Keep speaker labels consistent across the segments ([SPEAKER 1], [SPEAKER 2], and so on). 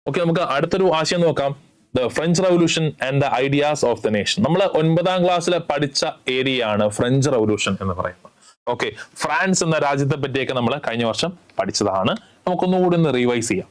[SPEAKER 1] Okay, നമുക്ക് അടുത്തൊരു ആശയം നോക്കാം. The French revolution and the ideas of the nation. നമ്മൾ 9ാം ക്ലാസ്സിൽ പഠിച്ച ഏരിയയാണ് ഫ്രഞ്ച് റവല്യൂഷൻ എന്ന് പറയുന്നത്. ഓക്കെ, ഫ്രാൻസ് എന്ന രാജ്യത്തെ പറ്റിയൊക്കെ നമ്മൾ കഴിഞ്ഞ വർഷം പഠിച്ചതാണ്. നമുക്കൊന്നുകൂടി ഒന്ന് റിവൈസ് ചെയ്യാം.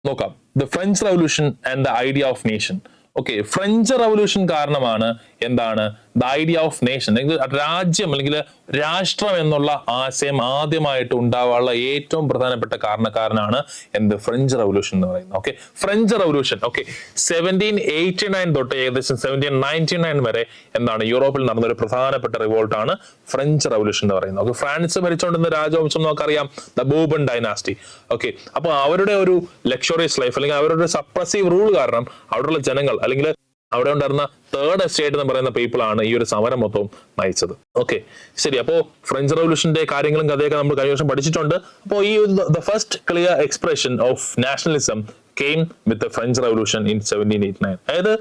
[SPEAKER 1] നോക്കാം. The French revolution and the idea of nation. Okay, French revolution കാരണമാണ് എന്താണ് ദ ഐഡിയ ഓഫ് നേഷൻ, അല്ലെങ്കിൽ രാജ്യം അല്ലെങ്കിൽ രാഷ്ട്രം എന്നുള്ള ആശയം ആദ്യമായിട്ട് ഉണ്ടാവാനുള്ള ഏറ്റവും പ്രധാനപ്പെട്ട കാരണക്കാരനാണ് എന്ത് ഫ്രഞ്ച് റവല്യൂഷൻ എന്ന് പറയുന്നത്. ഓക്കെ, ഫ്രഞ്ച് റവല്യൂഷൻ 1789 തൊട്ട് ഏകദേശം 1799 വരെ എന്താണ് യൂറോപ്പിൽ നടന്ന ഒരു പ്രധാനപ്പെട്ട റിവോൾട്ട് ആണ് ഫ്രഞ്ച് റവല്യൂഷൻ എന്ന് പറയുന്നത്. ഓക്കെ, ഫ്രാൻസ് ഭരിച്ചുകൊണ്ടിരുന്ന രാജവംശം നമുക്കറിയാം, ദ ബൂർബൺ ഡൈനാസ്റ്റി. ഓക്കെ, അപ്പൊ അവരുടെ ഒരു ലക്ഷറിയസ് ലൈഫ് അല്ലെങ്കിൽ അവരുടെ സപ്രസീവ് റൂൾ കാരണം അവിടെയുള്ള ജനങ്ങൾ അല്ലെങ്കിൽ അവിടെ ഉണ്ടായിരുന്ന തേർഡ് എസ്റ്റേറ്റ് എന്ന് പറയുന്ന പീപ്പിൾ ആണ് ഈ ഒരു സമരം മൊത്തവും നയിച്ചത്. ഓക്കെ, ശരി. അപ്പോ ഫ്രഞ്ച് റവല്യൂഷന്റെ കാര്യങ്ങളും കഥയൊക്കെ നമ്മൾ കഴിഞ്ഞ വർഷം പഠിച്ചിട്ടുണ്ട്. അപ്പോൾ ഈ the first clear expression of nationalism came with the French Revolution in 1789. അതായത്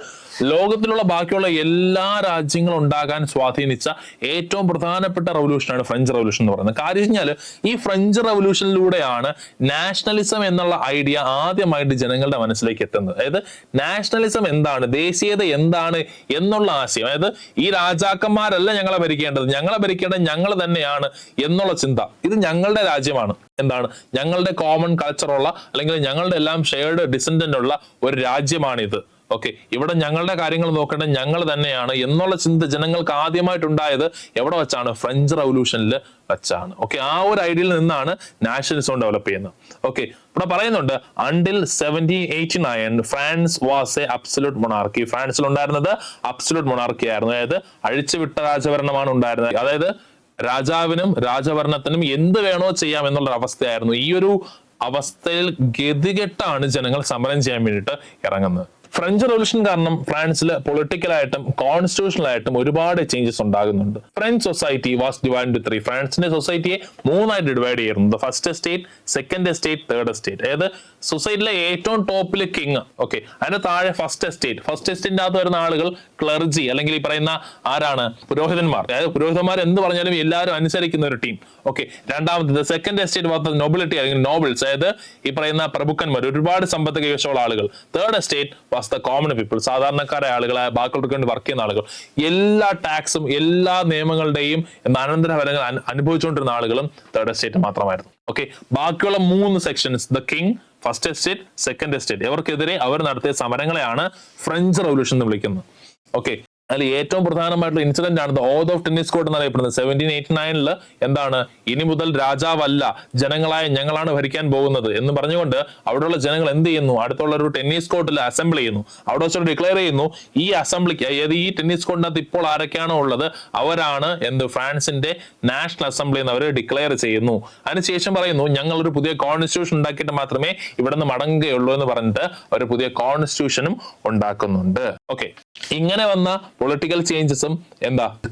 [SPEAKER 1] ലോകത്തിലുള്ള ബാക്കിയുള്ള എല്ലാ രാജ്യങ്ങളും ഉണ്ടാകാൻ സ്വാധീനിച്ച ഏറ്റവും പ്രധാനപ്പെട്ട റവല്യൂഷനാണ് ഫ്രഞ്ച് റവല്യൂഷൻ എന്ന് പറയുന്നത്. കാര്യം വെച്ചാൽ ഈ ഫ്രഞ്ച് റവല്യൂഷനിലൂടെയാണ് നാഷണലിസം എന്നുള്ള ഐഡിയ ആദ്യമായിട്ട് ജനങ്ങളുടെ മനസ്സിലേക്ക് എത്തുന്നത്. അതായത് നാഷണലിസം എന്താണ്, ദേശീയത എന്താണ് എന്നുള്ള ആശയം, അതായത് ഈ രാജാക്കന്മാരല്ല ഞങ്ങളെ ഭരിക്കേണ്ടത്, ഞങ്ങളെ ഭരിക്കേണ്ടത് ഞങ്ങൾ തന്നെയാണ് എന്നുള്ള ചിന്ത. ഇത് ഞങ്ങളുടെ രാജ്യമാണ്, എന്താണ് ഞങ്ങളുടെ കോമൺ കൾച്ചറുള്ള അല്ലെങ്കിൽ ഞങ്ങളുടെ എല്ലാം ഷെയർഡ് ഡിസെൻഡന്റ് ഉള്ള ഒരു രാജ്യമാണിത്. ഓക്കെ, ഇവിടെ ഞങ്ങളുടെ കാര്യങ്ങൾ നോക്കേണ്ടത് ഞങ്ങൾ തന്നെയാണ് എന്നുള്ള ചിന്ത ജനങ്ങൾക്ക് ആദ്യമായിട്ടുണ്ടായത് എവിടെ വെച്ചാണ്? ഫ്രഞ്ച് റവല്യൂഷനിൽ വെച്ചാണ്. ഓക്കെ, ആ ഒരു ഐഡിയയിൽ നിന്നാണ് നാഷണലിസം ഡെവലപ്പ് ചെയ്യുന്നത്. ഓക്കെ, ഇവിടെ പറയുന്നുണ്ട് until 1789 France was A absolute monarchy. ഫ്രാൻസിൽ ഉണ്ടായിരുന്നത് അബ്സല്യൂട്ട് മൊണാർക്കി ആയിരുന്നു. അതായത് അഴിച്ചുവിട്ട രാജഭരണമാണ് ഉണ്ടായിരുന്നത്. അതായത് രാജാവിനും രാജഭരണത്തിനും എന്ത് വേണോ ചെയ്യാം എന്നുള്ള അവസ്ഥയായിരുന്നു. ഈ ഒരു അവസ്ഥയിൽ ഗതികെട്ടാണ് ജനങ്ങൾ സമരം ചെയ്യാൻ വേണ്ടിയിട്ട് ഇറങ്ങുന്നത്. ഫ്രഞ്ച് റവല്യൂഷൻ കാരണം ഫ്രാൻസിൽ പൊളിറ്റിക്കലായിട്ടും കോൺസ്റ്റിറ്റ്യൂഷണലായിട്ടും ഒരുപാട് ചേഞ്ചസ് ഉണ്ടാകുന്നുണ്ട്. French society was divide into 3. ഫ്രാൻസിന്റെ സൊസൈറ്റിയെ 3ആയിട്ട് ഡിവൈഡ് ചെയ്യുന്നത്. First estate, second estate, third estate. അതായത് സൊസൈറ്റിയിലെ ഏറ്റവും ടോപ്പിൽ കിങ്. ഓക്കെ, അതിന്റെ താഴെ ഫസ്റ്റ് എസ്റ്റേറ്റ്. ഫസ്റ്റ് എസ്റ്റേറ്റിന്റെ അകത്ത് വരുന്ന ആളുകൾ ക്ലർജി അല്ലെങ്കിൽ ഈ പറയുന്ന ആരാണ്? പുരോഹിതന്മാർ. അതായത് പുരോഹിതന്മാർ എന്ത് പറഞ്ഞാലും എല്ലാവരും അനുസരിക്കുന്ന ഒരു ടീം. ഓക്കെ, രണ്ടാമത്തേത് സെക്കൻഡ് എസ്റ്റേറ്റ് വാസ് നൊബിലിറ്റി അല്ലെങ്കിൽ നോബിൾസ്. അതായത് ഈ പറയുന്ന പ്രഭുക്കന്മാർ, ഒരുപാട് സമ്പത്ത് കൈവശമുള്ള ആളുകൾ. Third estate the common people, സാധാരണക്കാരായ ആളുകൾ, ബാക്കിയുള്ളവർക്ക് വേണ്ടി വർക്ക് ചെയ്യുന്ന ആളുകൾ. എല്ലാ ടാക്സും എല്ലാ നിയമങ്ങളുടെയും അനന്തരഫലങ്ങൾ അനുഭവിച്ചുകൊണ്ടിരുന്ന ആളുകളും തേർഡ് എസ്റ്റേറ്റ് മാത്രമായിരുന്നു. ഓക്കെ, ബാക്കിയുള്ള 3 sections, the king, first estate, second estate, ഇവർക്കെതിരെ അവർ നടത്തിയ സമരങ്ങളെയാണ് ഫ്രഞ്ച് റവല്യൂഷൻ എന്ന് വിളിക്കുന്നത്. ഓക്കെ, അതിൽ ഏറ്റവും പ്രധാനമായിട്ടുള്ള ഇൻസിഡന്റ് ആണ് the oath of tennis court എന്നറിയപ്പെടുന്നത്. 1789 എന്താണ്? ഇനി മുതൽ രാജാവല്ല, ജനങ്ങളായ ഞങ്ങളാണ് ഭരിക്കാൻ പോകുന്നത് എന്ന് പറഞ്ഞുകൊണ്ട് അവിടെയുള്ള ജനങ്ങൾ എന്ത് ചെയ്യുന്നു? അടുത്തുള്ള ഒരു ടെന്നീസ് കോർട്ടിൽ അസംബിൾ ചെയ്യുന്നു. അവിടെ വെച്ച് ഡിക്ലെയർ ചെയ്യുന്നു ഈ അസംബ്ലിക്ക്, അതായത് ഈ ടെന്നീസ് കോർട്ടിനകത്ത് ഇപ്പോൾ ആരൊക്കെയാണോ ഉള്ളത് അവരാണ് ഫ്രാൻസിന്റെ നാഷണൽ അസംബ്ലി എന്ന് അവർ ഡിക്ലെയർ ചെയ്യുന്നു. അതിനുശേഷം പറയുന്നു ഞങ്ങൾ ഒരു പുതിയ കോൺസ്റ്റിറ്റ്യൂഷൻ ഉണ്ടാക്കിയിട്ട് മാത്രമേ ഇവിടെ നിന്ന് മടങ്ങുകയുള്ളൂ എന്ന് പറഞ്ഞിട്ട് ഒരു പുതിയ കോൺസ്റ്റിറ്റ്യൂഷനും ഉണ്ടാക്കുന്നുണ്ട്. ഓക്കെ, ഇങ്ങനെ വന്ന പൊളിറ്റിക്കൽ ചേഞ്ചസും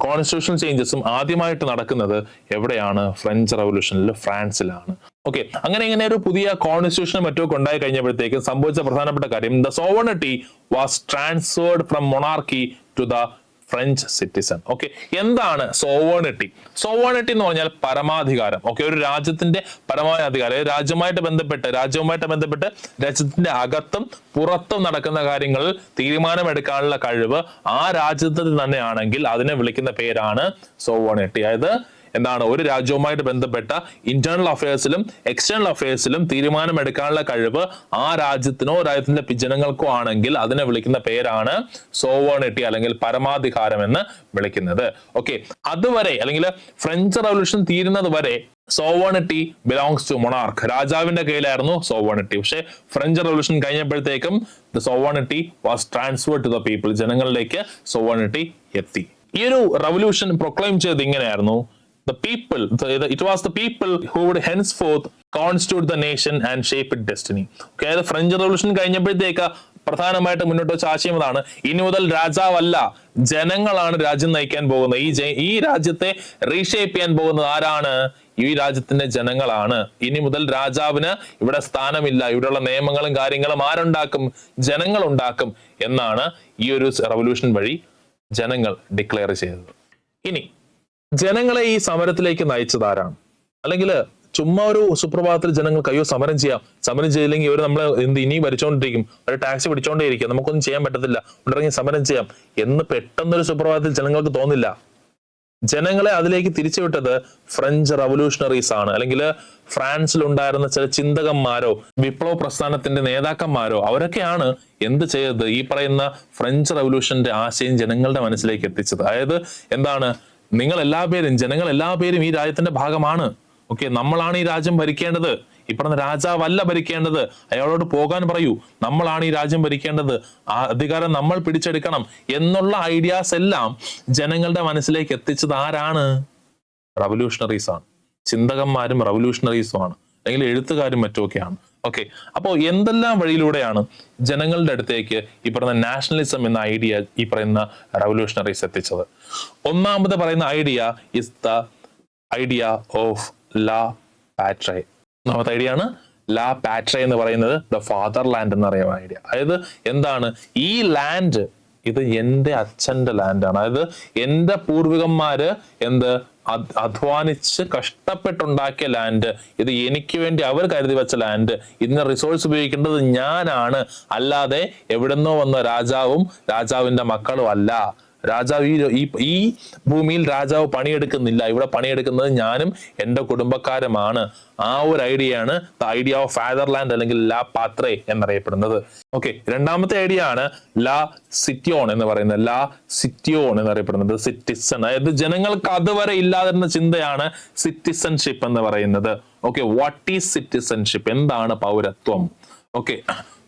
[SPEAKER 1] കോൺസ്റ്റിറ്റ്യൂഷണൽ ചേഞ്ചസും ആദ്യമായിട്ട് നടക്കുന്നത് എവിടെയാണ്? ഫ്രഞ്ച് റവല്യൂഷനിൽ, ഫ്രാൻസിലാണ്. ഓക്കെ, അങ്ങനെ ഒരു പുതിയ കോൺസ്റ്റിറ്റ്യൂഷനും മറ്റൊക്കെ ഉണ്ടായി കഴിഞ്ഞപ്പോഴത്തേക്കും സംഭവിച്ച പ്രധാനപ്പെട്ട കാര്യം the sovereignty was transferred from monarchy to the French citizen. Okay, എന്താണ് സോവർണിറ്റി? സോവർണിറ്റി എന്ന് പറഞ്ഞാൽ പരമാധികാരം. ഓക്കെ, ഒരു രാജ്യത്തിന്റെ പരമാവധി അധികാരം, രാജ്യവുമായിട്ട് ബന്ധപ്പെട്ട് രാജ്യത്തിന്റെ അകത്തും പുറത്തും നടക്കുന്ന കാര്യങ്ങളിൽ തീരുമാനമെടുക്കാനുള്ള കഴിവ് ആ രാജ്യത്തിൽ തന്നെയാണെങ്കിൽ അതിനെ വിളിക്കുന്ന പേരാണ് സോവർണിറ്റി. അതായത് എന്താണ്? ഒരു രാജ്യവുമായിട്ട് ബന്ധപ്പെട്ട ഇന്റേണൽ അഫയേഴ്സിലും എക്സ്റ്റേണൽ അഫയേഴ്സിലും തീരുമാനമെടുക്കാനുള്ള കഴിവ് ആ രാജ്യത്തിനോ രാജ്യത്തിന്റെ ജനങ്ങൾക്കോ ആണെങ്കിൽ അതിനെ വിളിക്കുന്ന പേരാണ് സോവർണിറ്റി അല്ലെങ്കിൽ പരമാധികാരം എന്ന് വിളിക്കുന്നത്. ഓക്കെ, അതുവരെ അല്ലെങ്കിൽ ഫ്രഞ്ച് റവല്യൂഷൻ തീരുന്നത് വരെ സോവർണിറ്റി ബിലോങ്സ് ടു മൊണാർക്ക്, രാജാവിന്റെ കയ്യിലായിരുന്നു സോവർണിറ്റി. പക്ഷെ ഫ്രഞ്ച് റവല്യൂഷൻ കഴിഞ്ഞപ്പോഴത്തേക്കും the sovereignty was transferred to the people, ജനങ്ങളിലേക്ക് സോവർണിറ്റി എത്തി. ഈ ഒരു റവല്യൂഷൻ പ്രൊക്ലെയിം ചെയ്തത് ഇങ്ങനെയായിരുന്നു: the people, it was the people who would henceforth constitute the nation and shape its destiny. Okay, അതായത് ഫ്രഞ്ച് റവല്യൂഷൻ കഴിഞ്ഞപ്പോഴത്തേക്ക് പ്രധാനമായിട്ട് മുന്നോട്ട് വെച്ച ആശയം ഇതാണ്: ഇനി മുതൽ രാജാവല്ല, ജനങ്ങളാണ് രാജ്യം നയിക്കാൻ പോകുന്നത്. ഈ രാജ്യത്തെ റീഷേപ്പ് ചെയ്യാൻ പോകുന്നത് ആരാണ്? ഈ രാജ്യത്തിന്റെ ജനങ്ങളാണ്. ഇനി മുതൽ രാജാവിന് ഇവിടെ സ്ഥാനമില്ല, ഇവിടെയുള്ള നിയമങ്ങളും കാര്യങ്ങളും ആരുണ്ടാക്കും? ജനങ്ങൾ ഉണ്ടാക്കും എന്നാണ് ഈ ഒരു റവല്യൂഷൻ വഴി ജനങ്ങൾ ഡിക്ലെയർ ചെയ്തത്. ഇനി ജനങ്ങളെ ഈ സമരത്തിലേക്ക് നയിച്ചത് ആരാണ്? അല്ലെങ്കിൽ ചുമ്മാ ഒരു സുപ്രഭാതത്തിൽ ജനങ്ങൾക്ക് അയ്യോ സമരം ചെയ്യാം, സമരം ചെയ്തില്ലെങ്കിൽ ഇവർ നമ്മളെ ഇനി ഭരിച്ചുകൊണ്ടിരിക്കും, ഒരു ടാക്സി പിടിച്ചോണ്ടേയിരിക്കും, നമുക്കൊന്നും ചെയ്യാൻ പറ്റത്തില്ല, ഉണ്ടെങ്കിൽ സമരം ചെയ്യാം എന്ന് പെട്ടെന്നൊരു സുപ്രഭാതത്തിൽ ജനങ്ങൾക്ക് തോന്നില്ല. ജനങ്ങളെ അതിലേക്ക് തിരിച്ചുവിട്ടത് ഫ്രഞ്ച് റവല്യൂഷണറീസ് ആണ്, അല്ലെങ്കിൽ ഫ്രാൻസിൽ ഉണ്ടായിരുന്ന ചില ചിന്തകന്മാരോ വിപ്ലവ പ്രസ്ഥാനത്തിന്റെ നേതാക്കന്മാരോ അവരൊക്കെയാണ് എന്ത് ചെയ്തത്, ഈ പറയുന്ന ഫ്രഞ്ച് റവല്യൂഷന്റെ ആശയം ജനങ്ങളുടെ മനസ്സിലേക്ക് എത്തിച്ചത്. അതായത് എന്താണ്, ജനങ്ങൾ എല്ലാ പേരും ഈ രാജ്യത്തിന്റെ ഭാഗമാണ്. ഓക്കെ, നമ്മളാണ് ഈ രാജ്യം ഭരിക്കേണ്ടത്, ഈ പറഞ്ഞ രാജാവല്ല ഭരിക്കേണ്ടത്, അയാളോട് പോകാൻ പറയൂ, നമ്മളാണ് ഈ രാജ്യം ഭരിക്കേണ്ടത്, ആ അധികാരം നമ്മൾ പിടിച്ചെടുക്കണം എന്നുള്ള ഐഡിയാസ് എല്ലാം ജനങ്ങളുടെ മനസ്സിലേക്ക് എത്തിച്ചത് ആരാണ്? റവല്യൂഷണറീസ് ആണ്. ചിന്തകന്മാരും റവല്യൂഷണറീസും ആണ്, അല്ലെങ്കിൽ എഴുത്തുകാരും മറ്റുമൊക്കെയാണ്. ഓക്കെ, അപ്പോൾ എന്തെല്ലാം വഴിയിലൂടെയാണ് ജനങ്ങളുടെ അടുത്തേക്ക് ഈ പറയുന്ന നാഷണലിസം എന്ന ഐഡിയ ഈ പറയുന്ന റവല്യൂഷണറീസ് എത്തിച്ചത്? ഒന്നാമത് പറയുന്ന idea is the idea of La പാട്രേ. ഒന്നാമത്തെ ഐഡിയ ആണ് ലാ പാട്രേ എന്ന് പറയുന്നത്, ദ ഫാദർലാൻഡ് എന്ന് പറയുന്ന ഐഡിയ. അതായത് എന്താണ്, ഈ ലാൻഡ് ഇത് എൻ്റെ അച്ഛന്റെ ലാൻഡാണ്. അതായത് എൻ്റെ പൂർവികന്മാര് അധ്വാനിച്ച് കഷ്ടപ്പെട്ടുണ്ടാക്കിയ ലാൻഡ്, ഇത് എനിക്ക് വേണ്ടി അവർ കരുതി വെച്ച ലാൻഡ്, ഇതിന്റെ റിസോഴ്സ് ഉപയോഗിക്കേണ്ടത് ഞാനാണ്, അല്ലാതെ എവിടെന്നോ വന്ന രാജാവും രാജാവിന്റെ മക്കളും അല്ല. രാജാവ് ഈ ഭൂമിയിൽ രാജാവ് പണിയെടുക്കുന്നില്ല, ഇവിടെ പണിയെടുക്കുന്നത് ഞാനും എൻ്റെ കുടുംബക്കാരുമാണ്. ആ ഒരു ഐഡിയയാണ് ദ ഐഡിയ ഓഫ് ഫാദർലാൻഡ് അല്ലെങ്കിൽ ലാ പാത്രേ എന്നറിയപ്പെടുന്നത്. ഓക്കെ, രണ്ടാമത്തെ ഐഡിയ ആണ് ലാ സിറ്റിയോൺ എന്ന് പറയുന്നത്. ലാ സിറ്റിയോൺ എന്നറിയപ്പെടുന്നത് സിറ്റിസൺ. അതായത് ജനങ്ങൾക്ക് അതുവരെ ഇല്ലാതിരുന്ന ചിന്തയാണ് സിറ്റിസൺഷിപ്പ് എന്ന് പറയുന്നത്. Okay, what is citizenship? എന്താണ് പൗരത്വം? Okay,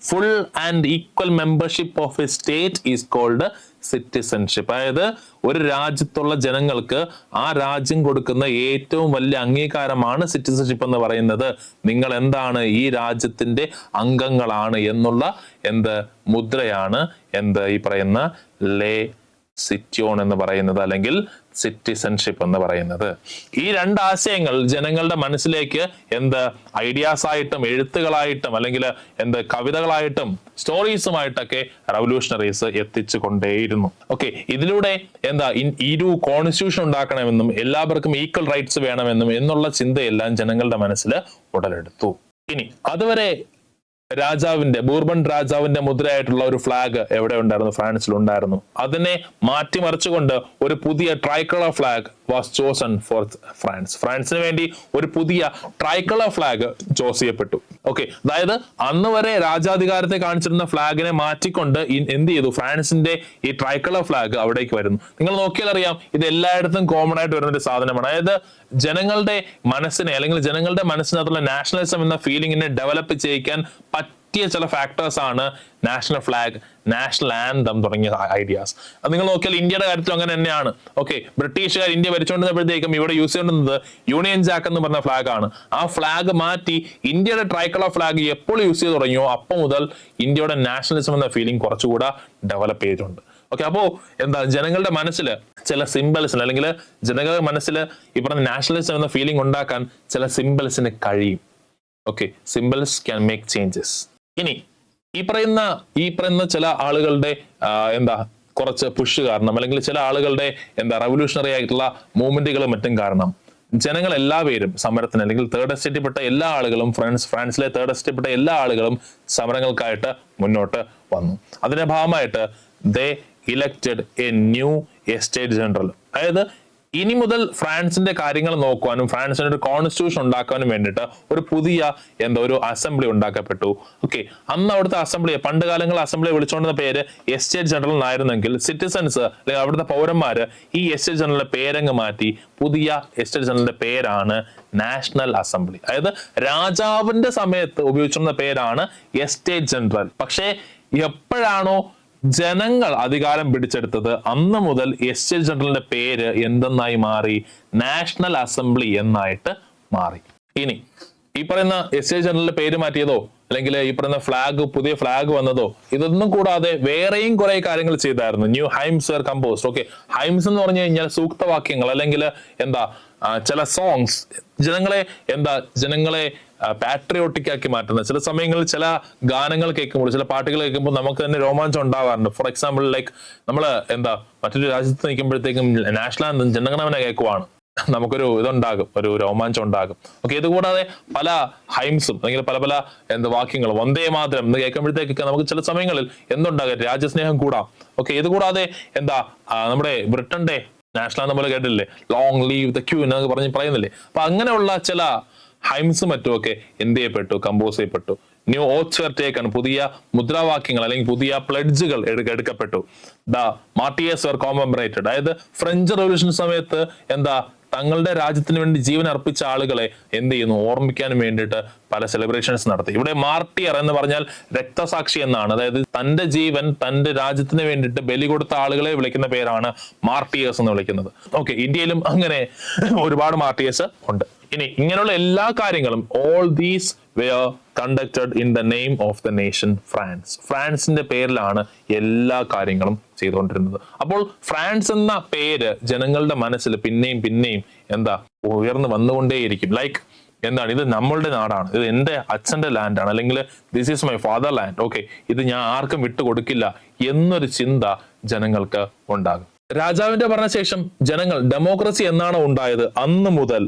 [SPEAKER 1] full and equal membership of a state is called citizenship. അതായത് ഒരു രാജ്യത്തുള്ള ജനങ്ങൾക്ക് ആ രാജ്യം കൊടുക്കുന്ന ഏറ്റവും വലിയ അംഗീകാരമാണ് സിറ്റിസൺഷിപ്പ് എന്ന് പറയുന്നത്. നിങ്ങൾ എന്താണ്, ഈ രാജ്യത്തിന്റെ അംഗങ്ങളാണ് എന്നുള്ള മുദ്രയാണ് ഈ പറയുന്ന ലേ സിറ്റിയോൺ എന്ന് പറയുന്നത്, അല്ലെങ്കിൽ സിറ്റിസൺഷിപ്പ് എന്ന് പറയുന്നത്. ഈ രണ്ട് ആശയങ്ങൾ ജനങ്ങളുടെ മനസ്സിലേക്ക് ഐഡിയാസ് ആയിട്ടും എഴുത്തുകളായിട്ടും അല്ലെങ്കിൽ കവിതകളായിട്ടും സ്റ്റോറീസുമായിട്ടൊക്കെ റവല്യൂഷണറീസ് എത്തിച്ചു കൊണ്ടേയിരുന്നു. ഓക്കെ, ഇതിലൂടെ ഒരു കോൺസ്റ്റിറ്റ്യൂഷൻ ഉണ്ടാക്കണമെന്നും എല്ലാവർക്കും ഈക്വൽ റൈറ്റ്സ് വേണമെന്നും എന്നുള്ള ചിന്തയെല്ലാം ജനങ്ങളുടെ മനസ്സിൽ ഉടലെടുത്തു. ഇനി അതുവരെ ബൂർബൺ രാജാവിന്റെ മുദ്രയായിട്ടുള്ള ഒരു ഫ്ലാഗ് എവിടെ ഉണ്ടായിരുന്നു? ഫ്രാൻസിൽ ഉണ്ടായിരുന്നു. അതിനെ മാറ്റിമറിച്ചുകൊണ്ട് ഒരു പുതിയ tricolour flag was chosen for France. ഫ്രാൻസിന് വേണ്ടി ഒരു പുതിയ ട്രൈക്കളർ ഫ്ലാഗ് ചോസ് ചെയ്യപ്പെട്ടു. ഓക്കെ, അതായത് അന്ന് വരെ രാജാധികാരത്തെ കാണിച്ചിരുന്ന ഫ്ലാഗിനെ മാറ്റിക്കൊണ്ട് ഫ്രാൻസിന്റെ ഈ ട്രൈക്കളർ ഫ്ലാഗ് അവിടേക്ക് വരുന്നു. നിങ്ങൾ നോക്കിയാൽ അറിയാം, ഇത് എല്ലായിടത്തും കോമൺ ആയിട്ട് വരുന്ന ഒരു സാധനമാണ്. അതായത് ജനങ്ങളുടെ മനസ്സിനെ അല്ലെങ്കിൽ ജനങ്ങളുടെ മനസ്സിനകത്തുള്ള നാഷണലിസം എന്ന ഫീലിംഗിനെ ഡെവലപ്പ് ചെയ്യിക്കാൻ പറ്റിയ ചില ഫാക്ടേഴ്സ് ആണ് നാഷണൽ ഫ്ലാഗ്, നാഷണൽ ആന്തം തുടങ്ങിയ ഐഡിയാസ്. അത് നിങ്ങൾ നോക്കിയാൽ ഇന്ത്യയുടെ കാര്യത്തിൽ അങ്ങനെ തന്നെയാണ്. ഓക്കെ, ബ്രിട്ടീഷുകാർ ഇന്ത്യ ഭരിച്ചുകൊണ്ടിരുന്നപ്പോഴത്തേക്കും ഇവിടെ യൂസ് ചെയ്തുകൊണ്ടിരുന്നത് യൂണിയൻ ജാക്ക് എന്ന് പറഞ്ഞ ഫ്ലാഗ് ആണ്. ആ ഫ്ലാഗ് മാറ്റി ഇന്ത്യയുടെ ട്രൈക്കളർ ഫ്ലാഗ് എപ്പോൾ യൂസ് ചെയ്ത് തുടങ്ങിയോ അപ്പോൾ മുതൽ ഇന്ത്യയുടെ നാഷണലിസം എന്ന ഫീലിംഗ് കുറച്ചുകൂടെ ഡെവലപ്പ് ചെയ്തിട്ടുണ്ട്. ഓക്കെ, അപ്പോ ജനങ്ങളുടെ മനസ്സിൽ ചില സിംബൽസിന് അല്ലെങ്കിൽ ജനങ്ങളുടെ മനസ്സിൽ ഈ പറഞ്ഞ നാഷണലിസം എന്ന ഫീലിംഗ് ഉണ്ടാക്കാൻ ചില സിംബൽസിന് കഴിയും. Okay, symbols can make changes. ഇനി ഈ പറയുന്ന ചില ആളുകളുടെ കുറച്ച് പുഷ് കാരണം അല്ലെങ്കിൽ ചില ആളുകളുടെ റവല്യൂഷണറി ആയിട്ടുള്ള മൂവ്മെന്റുകളും മറ്റും കാരണം ജനങ്ങൾ എല്ലാവരും സമരത്തിന് അല്ലെങ്കിൽ തേർഡ് എസ്റ്റേറ്റിൽപ്പെട്ട എല്ലാ ആളുകളും ഫ്രാൻസിലെ തേർഡ് എസ്റ്റേറ്റിൽപ്പെട്ട എല്ലാ ആളുകളും സമരങ്ങൾക്കായിട്ട് മുന്നോട്ട് വന്നു. അതിന്റെ ഭാഗമായിട്ട് they elected a new estate general. അതായത് ഇനി മുതൽ ഫ്രാൻസിന്റെ കാര്യങ്ങൾ നോക്കുവാനും ഫ്രാൻസിന്റെ ഒരു കോൺസ്റ്റിറ്റ്യൂഷൻ ഉണ്ടാക്കാനും വേണ്ടിയിട്ട് ഒരു പുതിയ ഒരു അസംബ്ലി ഉണ്ടാക്കപ്പെട്ടു. ഓക്കെ, അന്ന് അവിടുത്തെ അസംബ്ലിയെ പണ്ട് കാലങ്ങളിൽ അസംബ്ലിയെ വിളിച്ചുകൊണ്ടിരുന്ന പേര് എസ്റ്റേറ്റ് ജനറൽ എന്നായിരുന്നെങ്കിൽ സിറ്റിസൺസ് അല്ലെങ്കിൽ അവിടുത്തെ പൗരന്മാര് ഈ എസ്റ്റേറ്റ് ജനറലിന്റെ പേരങ്ങ് മാറ്റി പുതിയ എസ്റ്റേറ്റ് ജനറലിന്റെ പേരാണ് നാഷണൽ അസംബ്ലി. അതായത് രാജാവിന്റെ സമയത്ത് ഉപയോഗിച്ചിരുന്ന പേരാണ് എസ്റ്റേറ്റ് ജനറൽ. പക്ഷേ എപ്പോഴാണോ ജനങ്ങൾ അധികാരം പിടിച്ചെടുത്തത് അന്ന് മുതൽ എസ്റ്റേറ്റ് ജനറലിന്റെ പേര് എന്തെന്നായി മാറി? നാഷണൽ അസംബ്ലി എന്നായിട്ട് മാറി. ഇനി ഈ പറയുന്ന എസ്റ്റേറ്റ് ജനറലിന്റെ പേര് മാറ്റിയതോ അല്ലെങ്കിൽ ഈ പറയുന്ന പുതിയ ഫ്ലാഗ് വന്നതോ ഇതൊന്നും കൂടാതെ വേറെയും കുറെ കാര്യങ്ങൾ ചെയ്തായിരുന്നു. New hymns were composed. Okay, hymns എന്ന് പറഞ്ഞു കഴിഞ്ഞാൽ സൂക്തവാക്യങ്ങൾ അല്ലെങ്കിൽ ചില സോങ്സ് ജനങ്ങളെ പാട്രിയോട്ടിക് ആക്കി മാറ്റുന്ന ചില സമയങ്ങളിൽ ചില ഗാനങ്ങൾ കേൾക്കുമ്പോൾ ചില പാട്ടുകൾ കേൾക്കുമ്പോൾ നമുക്ക് തന്നെ രോമാഞ്ചം ഉണ്ടാവാറുണ്ട്. ഫോർ എക്സാമ്പിൾ ലൈക്ക് നമ്മള് മറ്റൊരു രാജ്യത്ത് നിൽക്കുമ്പോഴത്തേക്കും നാഷണൽ ആന്തം ജനഗണമന കേൾക്കുവാണ്. നമുക്കൊരു ഇതുണ്ടാകും, ഒരു രോമാഞ്ചം ഉണ്ടാകും. ഓക്കെ, ഇതുകൂടാതെ പല ഹൈംസും അല്ലെങ്കിൽ പല പല വാക്യങ്ങളും വന്ദേ മാതരം എന്ന് കേൾക്കുമ്പോഴത്തേക്കൊക്കെ നമുക്ക് ചില സമയങ്ങളിൽ എന്തുണ്ടാകും, രാജ്യസ്നേഹം കൂടാം. ഓക്കെ, ഇതുകൂടാതെ നമ്മുടെ ബ്രിട്ടന്റെ നാഷണൽ നമ്മൾ കേട്ടില്ലേ, ലോങ് ലീവ് ദ ക്യൂൻ എന്നൊക്കെ പറയുന്നില്ലേ. അപ്പൊ അങ്ങനെയുള്ള ചില ഹൈംസും മറ്റുമൊക്കെ എന്ത് ചെയ്യപ്പെട്ടു, കമ്പോസ് ചെയ്യപ്പെട്ടു. ന്യൂ ഓത്ത്സ് വെർ ടേക്കൺ, പുതിയ മുദ്രാവാക്യങ്ങൾ അല്ലെങ്കിൽ പുതിയ പ്ലെഡ്ജുകൾ എടുക്കപ്പെട്ടു. ദ മാർട്ടിയേഴ്സ് വെർ കോമമറേറ്റഡ്, അതായത് ഫ്രഞ്ച് റവല്യൂഷൻ സമയത്ത് തങ്ങളുടെ രാജ്യത്തിന് വേണ്ടി ജീവൻ അർപ്പിച്ച ആളുകളെ എന്ത് ചെയ്യുന്നു, ഓർമ്മിക്കാൻ വേണ്ടിയിട്ട് പല സെലിബ്രേഷൻസ് നടത്തി. ഇവിടെ മാർട്ടിയർ എന്ന് പറഞ്ഞാൽ രക്തസാക്ഷി എന്നാണ്. അതായത് തന്റെ ജീവൻ തന്റെ രാജ്യത്തിന് വേണ്ടിയിട്ട് ബലി കൊടുത്ത ആളുകളെ വിളിക്കുന്ന പേരാണ് മാർട്ടിയേഴ്സ് എന്ന് വിളിക്കുന്നത്. ഓക്കെ, ഇന്ത്യയിലും അങ്ങനെ ഒരുപാട് മാർട്ടിയേഴ്സ് ഉണ്ട്. ഇനി ഇങ്ങനെയുള്ള എല്ലാ കാര്യങ്ങളും all these were conducted in the name of the nation France. ഫ്രാൻസിന്റെ പേരിലാണ് എല്ലാ കാര്യങ്ങളും ചെയ്തുകൊണ്ടിരുന്നത്. അപ്പോൾ ഫ്രാൻസ് എന്ന പേര് ജനങ്ങളുടെ മനസ്സിൽ പിന്നെയും പിന്നെയും ഉയർന്നു വന്നുകൊണ്ടേയിരിക്കും. ലൈക്ക് ഇത് നമ്മളുടെ നാടാണ്, ഇത് എന്റെ അച്ഛന്റെ ലാൻഡാണ്, അല്ലെങ്കിൽ this is my father land. Okay, ഇത് ഞാൻ ആർക്കും വിട്ടുകൊടുക്കില്ല എന്നൊരു ചിന്ത ജനങ്ങൾക്ക് ഉണ്ടാകും. രാജാവിന്റെ ഭരണശേഷം ജനങ്ങൾ ഡെമോക്രസി എന്നാണ് ഉണ്ടായത്, അന്ന് മുതൽ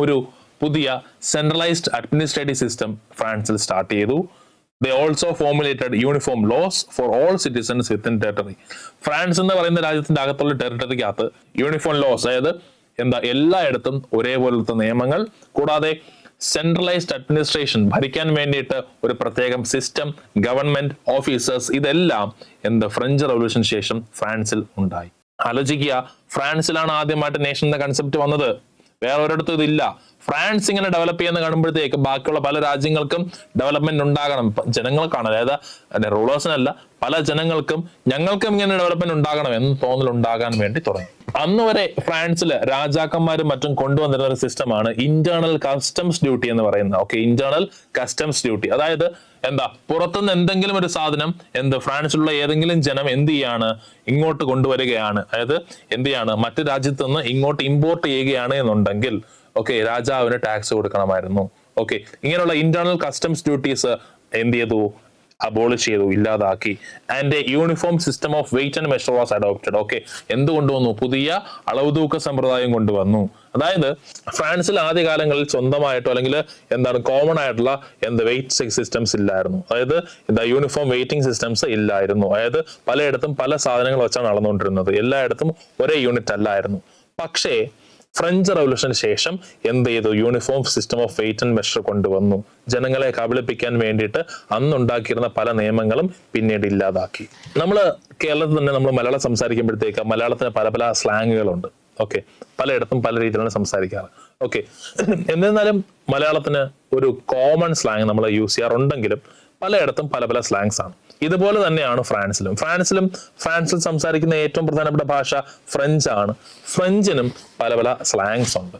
[SPEAKER 1] ഒരു പുതിയ സെൻട്രലൈസ്ഡ് അഡ്മിനിസ്ട്രേറ്റീവ് സിസ്റ്റം ഫ്രാൻസിൽ സ്റ്റാർട്ട് ചെയ്തു. They also formulated uniform laws for all citizens within territory. France എന്ന് പറയുന്ന രാജ്യത്തിന്റെ അകത്തുള്ള ടെറിട്ടറിക്കകത്ത് യൂണിഫോം ലോസ്, അതായത് എല്ലായിടത്തും ഒരേപോലത്തെ നിയമങ്ങൾ, കൂടാതെ സെൻട്രലൈസ്ഡ് അഡ്മിനിസ്ട്രേഷൻ, ഭരിക്കാൻ വേണ്ടിയിട്ട് ഒരു പ്രത്യേകം സിസ്റ്റം, ഗവൺമെന്റ് ഓഫീസേഴ്സ്, ഇതെല്ലാം ഫ്രഞ്ച് റവല്യൂഷൻ ശേഷം ഫ്രാൻസിൽ ഉണ്ടായി. ആലോചിക്കുക, ഫ്രാൻസിലാണ് ആദ്യമായിട്ട് നേഷൻ എന്ന കൺസെപ്റ്റ് വന്നത്, വേറെ ഒരിടത്തും ഇതില്ല. ഫ്രാൻസ് ഇങ്ങനെ ഡെവലപ്പ് ചെയ്യുന്ന കാണുമ്പോഴത്തേക്ക് ബാക്കിയുള്ള പല രാജ്യങ്ങൾക്കും ഡെവലപ്മെന്റ് ഉണ്ടാകണം, ജനങ്ങൾക്കാണ്, അതായത് റൂളേഴ്സിനല്ല, പല ജനങ്ങൾക്കും ഞങ്ങൾക്കും ഇങ്ങനെ ഡെവലപ്മെന്റ് ഉണ്ടാകണം എന്ന് തോന്നലുണ്ടാകാൻ വേണ്ടി തുടങ്ങി. അന്ന് വരെ ഫ്രാൻസിൽ രാജാക്കന്മാരും മറ്റും കൊണ്ടുവന്നിരുന്ന ഒരു സിസ്റ്റമാണ് ഇന്റേണൽ കസ്റ്റംസ് ഡ്യൂട്ടി എന്ന് പറയുന്നത്. ഓക്കെ, ഇന്റേണൽ കസ്റ്റംസ് ഡ്യൂട്ടി, അതായത് പുറത്തുനിന്ന് എന്തെങ്കിലും ഒരു സാധനം ഫ്രാൻസിലുള്ള ഏതെങ്കിലും ജനം ഇങ്ങോട്ട് കൊണ്ടുവരികയാണ്, അതായത് മറ്റു രാജ്യത്ത് നിന്ന് ഇങ്ങോട്ട് ഇമ്പോർട്ട് ചെയ്യുകയാണ് എന്നുണ്ടെങ്കിൽ ഓക്കെ, രാജാവിന് ടാക്സ് കൊടുക്കണമായിരുന്നു. ഓക്കെ, ഇങ്ങനെയുള്ള ഇന്റേണൽ കസ്റ്റംസ് ഡ്യൂട്ടീസ് അബോളിഷ് ചെയ്തു, ഇല്ലാതാക്കി. And uniform system of wait and measure was adopted. Okay, എന്ത് കൊണ്ടുവന്നു, പുതിയ അളവ് തൂക്ക സമ്പ്രദായം കൊണ്ടുവന്നു. അതായത് ഫ്രാൻസിൽ ആദ്യകാലങ്ങളിൽ സ്വന്തമായിട്ടോ അല്ലെങ്കിൽ കോമൺ ആയിട്ടുള്ള വെയിറ്റ് സിസ്റ്റംസ് ഇല്ലായിരുന്നു. അതായത് യൂണിഫോം വെയിറ്റിംഗ് സിസ്റ്റംസ് ഇല്ലായിരുന്നു. അതായത് പലയിടത്തും പല സാധനങ്ങൾ വെച്ചാണ് നടന്നുകൊണ്ടിരുന്നത്, എല്ലായിടത്തും ഒരേ യൂണിറ്റ് അല്ലായിരുന്നു. പക്ഷേ ഫ്രഞ്ച് റവല്യൂഷന് ശേഷം uniform system of wait and measure കൊണ്ടുവന്നു. ജനങ്ങളെ കബളിപ്പിക്കാൻ വേണ്ടിയിട്ട് അന്നുണ്ടാക്കിയിരുന്ന പല നിയമങ്ങളും പിന്നീട് ഇല്ലാതാക്കി. കേരളത്തിൽ തന്നെ നമ്മൾ മലയാളം സംസാരിക്കുമ്പോഴത്തേക്ക് മലയാളത്തിന് പല പല സ്ലാങ്ങുകളുണ്ട്. ഓക്കെ, പലയിടത്തും പല രീതിയിലാണ് സംസാരിക്കാറ്. ഓക്കെ, എന്നിരുന്നാലും മലയാളത്തിന് ഒരു കോമൺ സ്ലാങ് നമ്മൾ യൂസ് ചെയ്യാറുണ്ടെങ്കിലും പലയിടത്തും പല പല സ്ലാങ്സ് ആണ്. ഇതുപോലെ തന്നെയാണ് ഫ്രാൻസിൽ സംസാരിക്കുന്ന ഏറ്റവും പ്രധാനപ്പെട്ട ഭാഷ ഫ്രഞ്ച് ആണ്. ഫ്രഞ്ചിനും പല പല സ്ലാങ്സ് ഉണ്ട്,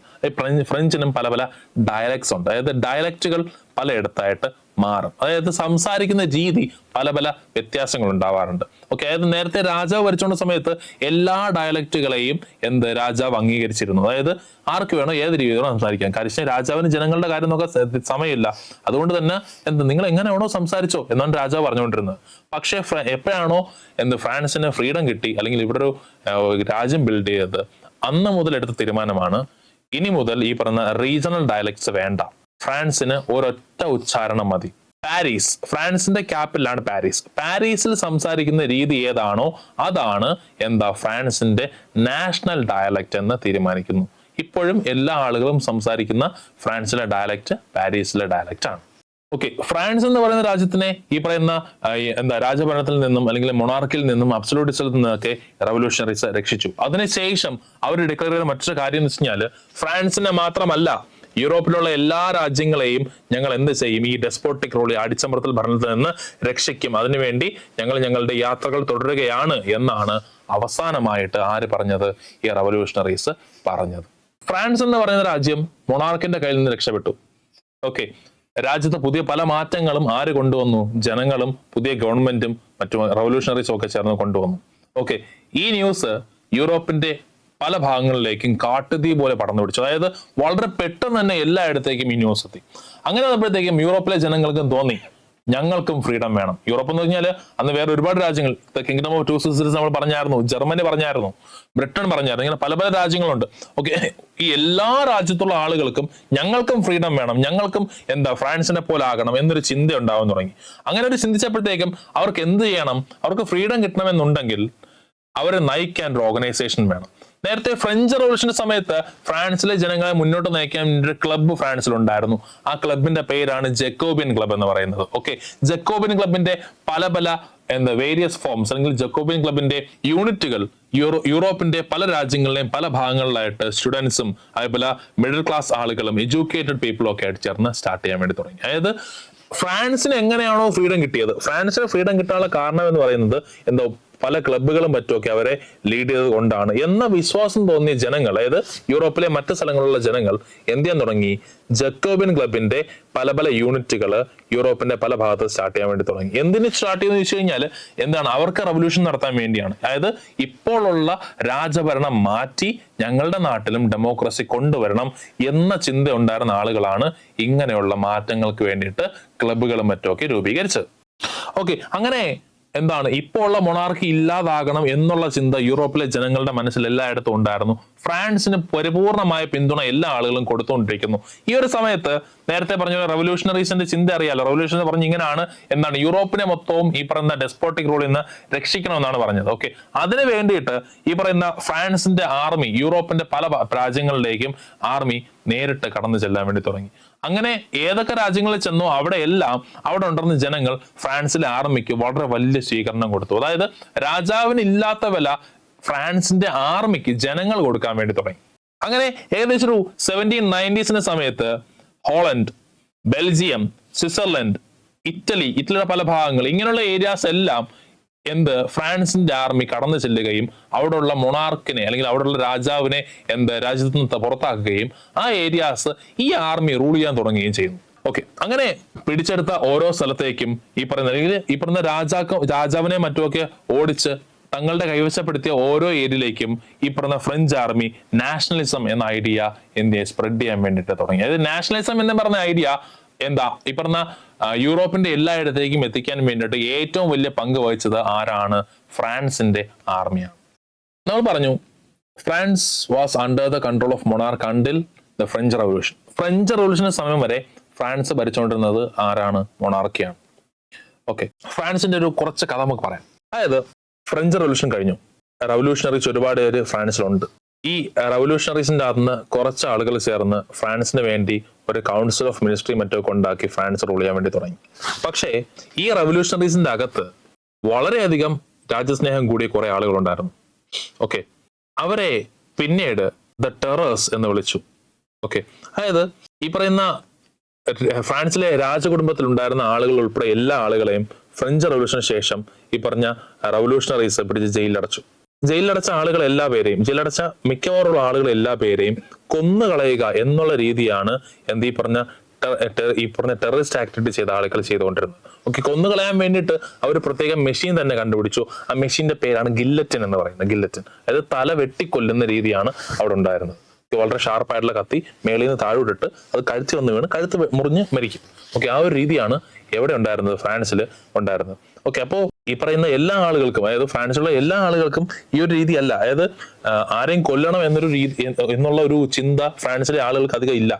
[SPEAKER 1] ഫ്രഞ്ചിനും പല പല ഡയലക്ട്സ് ഉണ്ട്. അതായത് ഡയലക്റ്റുകൾ പലയിടത്തായിട്ട് മാറും, അതായത് സംസാരിക്കുന്ന രീതി പല പല വ്യത്യാസങ്ങൾ ഉണ്ടാവാറുണ്ട്. ഓക്കെ, അതായത് നേരത്തെ രാജാവ് ഭരിച്ചുകൊണ്ട സമയത്ത് എല്ലാ ഡയലക്റ്റുകളെയും രാജാവ് അംഗീകരിച്ചിരുന്നു. അതായത് ആർക്ക് വേണോ ഏത് രീതിയിലോ സംസാരിക്കാം. കാര്യം രാജാവിന് ജനങ്ങളുടെ കാര്യം നോക്കാൻ സമയമില്ല, അതുകൊണ്ട് തന്നെ നിങ്ങൾ എങ്ങനെ വേണോ സംസാരിച്ചോ എന്നാണ് രാജാവ് പറഞ്ഞുകൊണ്ടിരുന്നത്. പക്ഷെ എപ്പോഴാണോ ഫ്രാൻസിന് ഫ്രീഡം കിട്ടി, അല്ലെങ്കിൽ ഇവിടെ ഒരു രാജ്യം ബിൽഡ് ചെയ്തത്, അന്ന് മുതൽ എടുത്ത തീരുമാനമാണ് ഇനി മുതൽ ഈ പറഞ്ഞ റീജിയണൽ ഡയലക്ട്സ് വേണ്ട, ഫ്രാൻസിന് ഒരൊറ്റ ഉച്ചാരണം മതി. പാരീസ്, ഫ്രാൻസിന്റെ ക്യാപിറ്റലാണ് പാരീസ്. പാരീസിൽ സംസാരിക്കുന്ന രീതി ഏതാണോ അതാണ് ഫ്രാൻസിന്റെ നാഷണൽ ഡയലക്റ്റ് എന്ന് തീരുമാനിക്കുന്നു. ഇപ്പോഴും എല്ലാ ആളുകളും സംസാരിക്കുന്ന ഫ്രാൻസിലെ ഡയലക്റ്റ് പാരീസിലെ ഡയലക്റ്റ് ആണ്. ഓക്കെ, ഫ്രാൻസ് എന്ന് പറയുന്ന രാജ്യത്തിനെ ഈ പറയുന്ന രാജഭരണത്തിൽ നിന്നും അല്ലെങ്കിൽ മൊണാർക്കിൽ നിന്നും അബ്സലൂട്ടിസത്തിൽ നിന്നൊക്കെ റവല്യൂഷണറീസ് രക്ഷിച്ചു. അതിനുശേഷം അവർ ഡിക്ലെയർ ചെയ്ത മറ്റൊരു കാര്യം എന്ന് വെച്ചാൽ ഫ്രാൻസിനെ മാത്രമല്ല യൂറോപ്പിലുള്ള എല്ലാ രാജ്യങ്ങളെയും ഞങ്ങൾ എന്ത് ചെയ്യും, ഈ ഡെസ്പോട്ടിക് റൂൾ, അടിച്ചമർത്തൽ ഭരണത്തിൽ നിന്ന് രക്ഷിക്കും, അതിനുവേണ്ടി ഞങ്ങൾ ഞങ്ങളുടെ യാത്രകൾ തുടരുകയാണ് എന്നാണ് അവസാനമായിട്ട് ആര് പറഞ്ഞത്, ഈ റവല്യൂഷണറീസ് പറഞ്ഞത്. ഫ്രാൻസ് എന്ന് പറയുന്ന രാജ്യം മൊണാർക്കിന്റെ കയ്യിൽ നിന്ന് രക്ഷപ്പെട്ടു. ഓക്കെ, രാജ്യത്ത് പുതിയ പല മാറ്റങ്ങളും ആര് കൊണ്ടുവന്നു, ജനങ്ങളും പുതിയ ഗവൺമെന്റും മറ്റു റവല്യൂഷണറീസും ഒക്കെ ചേർന്ന് കൊണ്ടുവന്നു. ഓക്കെ, ഈ ന്യൂസ് യൂറോപ്പിന്റെ പല ഭാഗങ്ങളിലേക്കും കാട്ടുതീ പോലെ പടർന്നു പിടിച്ചു. അതായത് വളരെ പെട്ടെന്ന് തന്നെ എല്ലായിടത്തേക്കും ഈ ന്യൂസ് എത്തി. അങ്ങനെ വന്നപ്പോഴത്തേക്കും യൂറോപ്പിലെ ജനങ്ങൾക്കും തോന്നി ഞങ്ങൾക്കും ഫ്രീഡം വേണം. യൂറോപ്പ് എന്ന് പറഞ്ഞാൽ അന്ന് വേറെ ഒരുപാട് രാജ്യങ്ങൾ, കിങ്ഡം ഓഫ് ടു സിസ്റ്റേഴ്സ് നമ്മൾ പറഞ്ഞായിരുന്നു, ജർമ്മനി പറഞ്ഞായിരുന്നു, ബ്രിട്ടൻ പറഞ്ഞായിരുന്നു, ഇങ്ങനെ പല പല രാജ്യങ്ങളുണ്ട്. ഓക്കെ, ഈ എല്ലാ രാജ്യത്തുള്ള ആളുകൾക്കും ഞങ്ങൾക്കും ഫ്രീഡം വേണം, ഞങ്ങൾക്കും ഫ്രാൻസിനെ പോലെ ആകണം എന്നൊരു ചിന്ത ഉണ്ടാവാൻ തുടങ്ങി. അങ്ങനെ ഒരു ചിന്തിച്ചപ്പോഴത്തേക്കും അവർക്ക് എന്ത് ചെയ്യണം? അവർക്ക് ഫ്രീഡം കിട്ടണമെന്നുണ്ടെങ്കിൽ അവരെ നയിക്കാൻ ഒരു ഓർഗനൈസേഷൻ വേണം. നേരത്തെ ഫ്രഞ്ച് റവല്യൂഷന്റെ സമയത്ത് ഫ്രാൻസിലെ ജനങ്ങളെ മുന്നോട്ട് നയിക്കാൻ ഒരു ക്ലബ്ബ് ഫ്രാൻസിലുണ്ടായിരുന്നു. ആ ക്ലബിന്റെ പേരാണ് ജക്കോബിയൻ ക്ലബ് എന്ന് പറയുന്നത്. ഓക്കെ, ജക്കോബിയൻ ക്ലബിന്റെ പല പല വേരിയസ് ഫോംസ് അല്ലെങ്കിൽ ജക്കോബിയൻ ക്ലബിന്റെ യൂണിറ്റുകൾ യൂറോപ്പിന്റെ പല രാജ്യങ്ങളിലെയും പല ഭാഗങ്ങളിലായിട്ട് സ്റ്റുഡൻസും അതേപോലെ മിഡിൽ ക്ലാസ് ആളുകളും എഡ്യൂക്കേറ്റഡ് പീപ്പിളും ഒക്കെ ആയിട്ട് ചേർന്ന് സ്റ്റാർട്ട് ചെയ്യാൻ വേണ്ടി തുടങ്ങി. അതായത് ഫ്രാൻസിന് എങ്ങനെയാണോ ഫ്രീഡം കിട്ടിയത്, ഫ്രാൻസിന് ഫ്രീഡം കിട്ടാനുള്ള കാരണം എന്ന് പറയുന്നത് പല ക്ലബ്ബുകളും മറ്റുമൊക്കെ അവരെ ലീഡ് ചെയ്തത് കൊണ്ടാണ് എന്ന വിശ്വാസം തോന്നിയ ജനങ്ങൾ, അതായത് യൂറോപ്പിലെ മറ്റ് സ്ഥലങ്ങളിലുള്ള ജനങ്ങൾ എന്ത് ചെയ്യാൻ തുടങ്ങി? ജക്കോബിയൻ ക്ലബിന്റെ പല പല യൂണിറ്റുകൾ യൂറോപ്പിന്റെ പല ഭാഗത്ത് സ്റ്റാർട്ട് ചെയ്യാൻ വേണ്ടി തുടങ്ങി. എന്തിന് സ്റ്റാർട്ട് ചെയ്യുന്നത് വെച്ച് കഴിഞ്ഞാൽ അവർക്ക് റവല്യൂഷൻ നടത്താൻ വേണ്ടിയാണ്. അതായത് ഇപ്പോഴുള്ള രാജഭരണം മാറ്റി ഞങ്ങളുടെ നാട്ടിലും ഡെമോക്രസി കൊണ്ടുവരണം എന്ന ചിന്ത ഉണ്ടായിരുന്ന ആളുകളാണ് ഇങ്ങനെയുള്ള മാറ്റങ്ങൾക്ക് വേണ്ടിയിട്ട് ക്ലബ്ബുകളും മറ്റുമൊക്കെ രൂപീകരിച്ചത്. ഓക്കെ, അങ്ങനെ ഇപ്പോൾ ഉള്ള മൊണാർക്കി ഇല്ലാതാകണം എന്നുള്ള ചിന്ത യൂറോപ്പിലെ ജനങ്ങളുടെ മനസ്സിൽ എല്ലായിടത്തും ഉണ്ടായിരുന്നു. ഫ്രാൻസിന് പരിപൂർണമായ പിന്തുണ എല്ലാ ആളുകളും കൊടുത്തുകൊണ്ടിരിക്കുന്നു. ഈ ഒരു സമയത്ത് നേരത്തെ പറഞ്ഞ റവല്യൂഷണറീസിന്റെ ചിന്ത അറിയാലോ. റവല്യൂഷൻ പറഞ്ഞ ഇങ്ങനെയാണ് യൂറോപ്പിനെ മൊത്തവും ഈ പറയുന്ന ഡെസ്പോട്ടിക് റൂളിൽ നിന്ന് രക്ഷിക്കണമെന്നാണ് പറഞ്ഞത്. ഓക്കെ, അതിനു വേണ്ടിയിട്ട് ഈ പറയുന്ന ഫ്രാൻസിന്റെ ആർമി യൂറോപ്പിന്റെ പല രാജ്യങ്ങളിലേക്കും ആർമി നേരിട്ട് കടന്നു ചെല്ലാൻ വേണ്ടി തുടങ്ങി. അങ്ങനെ ഏതൊക്കെ രാജ്യങ്ങളിൽ ചെന്നോ അവിടെ ഉണ്ടായിരുന്ന ജനങ്ങൾ ഫ്രാൻസിലെ ആർമിക്ക് വളരെ വലിയ സ്വീകരണം കൊടുത്തു. അതായത് രാജാവിന് ഇല്ലാത്ത വില ഫ്രാൻസിന്റെ ആർമിക്ക് ജനങ്ങൾ കൊടുക്കാൻ വേണ്ടി തുടങ്ങി. അങ്ങനെ ഏകദേശം ഒരു 1790s സമയത്ത് ഹോളണ്ട്, ബെൽജിയം, സ്വിറ്റ്സർലൻഡ്, ഇറ്റലിയുടെ പല ഭാഗങ്ങൾ, ഇങ്ങനെയുള്ള ഏരിയാസ് എല്ലാം ഫ്രാൻസിന്റെ ആർമി കടന്നു ചെല്ലുകയും അവിടെയുള്ള മൊണാർക്കിനെ അല്ലെങ്കിൽ അവിടെയുള്ള രാജാവിനെ രാജ്യത്ത് നിന്ന് പുറത്താക്കുകയും ആ ഏരിയാസ് ഈ ആർമി റൂൾ ചെയ്യാൻ തുടങ്ങുകയും ചെയ്യുന്നു. ഓക്കെ, അങ്ങനെ പിടിച്ചെടുത്ത ഓരോ സ്ഥലത്തേക്കും ഈ പറയുന്ന രാജാവിനെ മറ്റുമൊക്കെ ഓടിച്ച് തങ്ങളുടെ കൈവശപ്പെടുത്തിയ ഓരോ ഏരിയയിലേക്കും ഈ പറഞ്ഞ ഫ്രഞ്ച് ആർമി നാഷണലിസം എന്ന ഐഡിയ സ്പ്രെഡ് ചെയ്യാൻ വേണ്ടിയിട്ട് തുടങ്ങി. അതായത് നാഷണലിസം എന്ന് പറഞ്ഞ ഐഡിയ ഈ പറഞ്ഞ യൂറോപ്പിന്റെ എല്ലായിടത്തേക്കും എത്തിക്കാൻ വേണ്ടിയിട്ട് ഏറ്റവും വലിയ പങ്ക് വഹിച്ചത് ആരാണ്? ഫ്രാൻസിന്റെ ആർമിയാണ്. നമ്മൾ പറഞ്ഞു France was under the control of monarch until the French revolution. French റവല്യൂഷന് സമയം വരെ ഫ്രാൻസ് ഭരിച്ചുകൊണ്ടിരുന്നത് ആരാണ്? മൊണാർക്കിയാണ്. ഓക്കെ, ഫ്രാൻസിന്റെ ഒരു കുറച്ച് കഥ നമുക്ക് പറയാം. അതായത് ഫ്രഞ്ച് റവല്യൂഷൻ കഴിഞ്ഞു, റവല്യൂഷണറീസ് ഒരുപാട് പേര് ഫ്രാൻസിലുണ്ട്. ഈ റവല്യൂഷണറീസിന്റെ അകത്ത് കുറച്ച് ആളുകൾ ചേർന്ന് ഫ്രാൻസിന് വേണ്ടി ഒരു കൗൺസിൽ ഓഫ് മിനിസ്ട്രി മറ്റൊക്കെ ഉണ്ടാക്കി ഫ്രാൻസ് റൂൾ ചെയ്യാൻ വേണ്ടി തുടങ്ങി. പക്ഷേ ഈ റവല്യൂഷണറീസിന്റെ അകത്ത് വളരെയധികം രാജ്യസ്നേഹം കൂടിയ കുറെ ആളുകൾ ഉണ്ടായിരുന്നു. ഓക്കെ, അവരെ പിന്നീട് ദ ടെറേഴ്സ് എന്ന് വിളിച്ചു. ഓക്കെ, അതായത് ഈ പറയുന്ന ഫ്രാൻസിലെ രാജകുടുംബത്തിൽ ഉണ്ടായിരുന്ന ആളുകൾ ഉൾപ്പെടെ എല്ലാ ആളുകളെയും ഫ്രഞ്ച് റവല്യൂഷന് ശേഷം ഈ പറഞ്ഞ റവല്യൂഷണറീസ് പിടിച്ച് ജയിലിലടച്ചു. ജയിലിലടച്ച ആളുകൾ എല്ലാവരെയും, ജയിലടച്ച മിക്കവാറുള്ള ആളുകൾ എല്ലാ പേരെയും കൊന്നുകളയുക എന്നുള്ള രീതിയാണ് ഈ പറഞ്ഞ ടെററിസ്റ്റ് ആക്ടിവിറ്റി ചെയ്ത ആളുകൾ ചെയ്തുകൊണ്ടിരുന്നത്. ഓക്കെ, കൊന്നുകളയാൻ വേണ്ടിയിട്ട് അവർ പ്രത്യേകം മെഷീൻ തന്നെ കണ്ടുപിടിച്ചു. ആ മെഷീന്റെ പേരാണ് ഗില്ലറ്റിൻ എന്ന് പറയുന്നത്. ഗില്ലറ്റിൻ, അതായത് തല വെട്ടിക്കൊല്ലുന്ന രീതിയാണ് അവിടെ ഉണ്ടായിരുന്നത്. വളരെ ഷാർപ്പായിട്ടുള്ള കത്തി മേളിൽ നിന്ന് താഴോട്ടിട്ട് അത് കഴുത്തി വന്ന് വീണ് കഴുത്ത് മുറിഞ്ഞ് മരിക്കും. ഓക്കെ, ആ ഒരു രീതിയാണ് എവിടെ ഉണ്ടായിരുന്നത്? ഫ്രാൻസിൽ ഉണ്ടായിരുന്നത്. ഓക്കെ, അപ്പോൾ ഈ പറയുന്ന എല്ലാ ആളുകൾക്കും, അതായത് ഫ്രാൻസിലുള്ള എല്ലാ ആളുകൾക്കും ഈ ഒരു രീതി അല്ല, അതായത് ആരെയും കൊല്ലണം എന്നുള്ള ഒരു ചിന്ത ഫ്രാൻസിലെ ആളുകൾക്ക് അധികം ഇല്ല.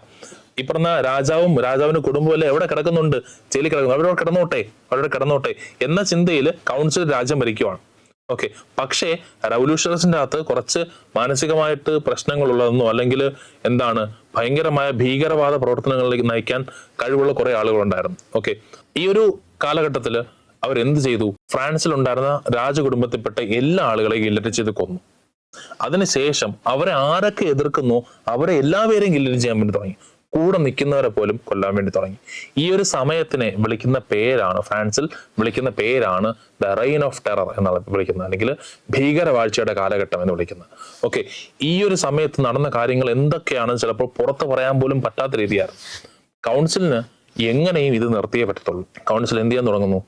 [SPEAKER 1] ഈ പറഞ്ഞ രാജാവിന്റെ കുടുംബം എല്ലാം എവിടെ കിടക്കുന്നുണ്ട്? ജയിലിൽ കിടക്കുന്നു, അവരവിടെ കിടന്നോട്ടെ എന്ന ചിന്തയിൽ കൗൺസിൽ രാജ്യം ഭരിക്കുവാണ്. ഓക്കെ, പക്ഷേ റവല്യൂഷണറീസിന്റെ അകത്ത് കുറച്ച് മാനസികമായിട്ട് പ്രശ്നങ്ങളുള്ളതെന്നോ അല്ലെങ്കിൽ ഭയങ്കരമായ ഭീകരവാദ പ്രവർത്തനങ്ങളിലേക്ക് നയിക്കാൻ കഴിവുള്ള കുറെ ആളുകളുണ്ടായിരുന്നു. ഓക്കെ, ഈ ഒരു കാലഘട്ടത്തിൽ അവരെന്ത് ചെയ്തു? ഫ്രാൻസിലുണ്ടായിരുന്ന രാജകുടുംബത്തിൽപ്പെട്ട എല്ലാ ആളുകളെയും ഗില്ലറ്റ് ചെയ്ത് കൊന്നു. അതിനുശേഷം അവരെ ആരൊക്കെ എതിർക്കുന്നോ അവരെ എല്ലാവരെയും ഗില്ലറ്റ് ചെയ്യാൻ വേണ്ടി തുടങ്ങി. കൂടെ നിൽക്കുന്നവരെ പോലും കൊല്ലാൻ വേണ്ടി തുടങ്ങി. ഈ ഒരു സമയത്തിനെ ഫ്രാൻസിൽ വിളിക്കുന്ന പേരാണ് ദ റെയിൻ ഓഫ് ടെറർ എന്നാണ് വിളിക്കുന്നത്, അല്ലെങ്കിൽ ഭീകരവാഴ്ചയുടെ കാലഘട്ടം എന്ന് വിളിക്കുന്നത്. ഓക്കെ, ഈ ഒരു സമയത്ത് നടന്ന കാര്യങ്ങൾ എന്തൊക്കെയാണെന്ന് ചിലപ്പോൾ പുറത്ത് പറയാൻ പോലും പറ്റാത്ത രീതിയായിരുന്നു. കൗൺസിലിന് എങ്ങനെയും ഇത് നിർത്തിയേ പറ്റത്തുള്ളൂ. കൗൺസിൽ എന്ത് ചെയ്യാൻ തുടങ്ങുന്നു?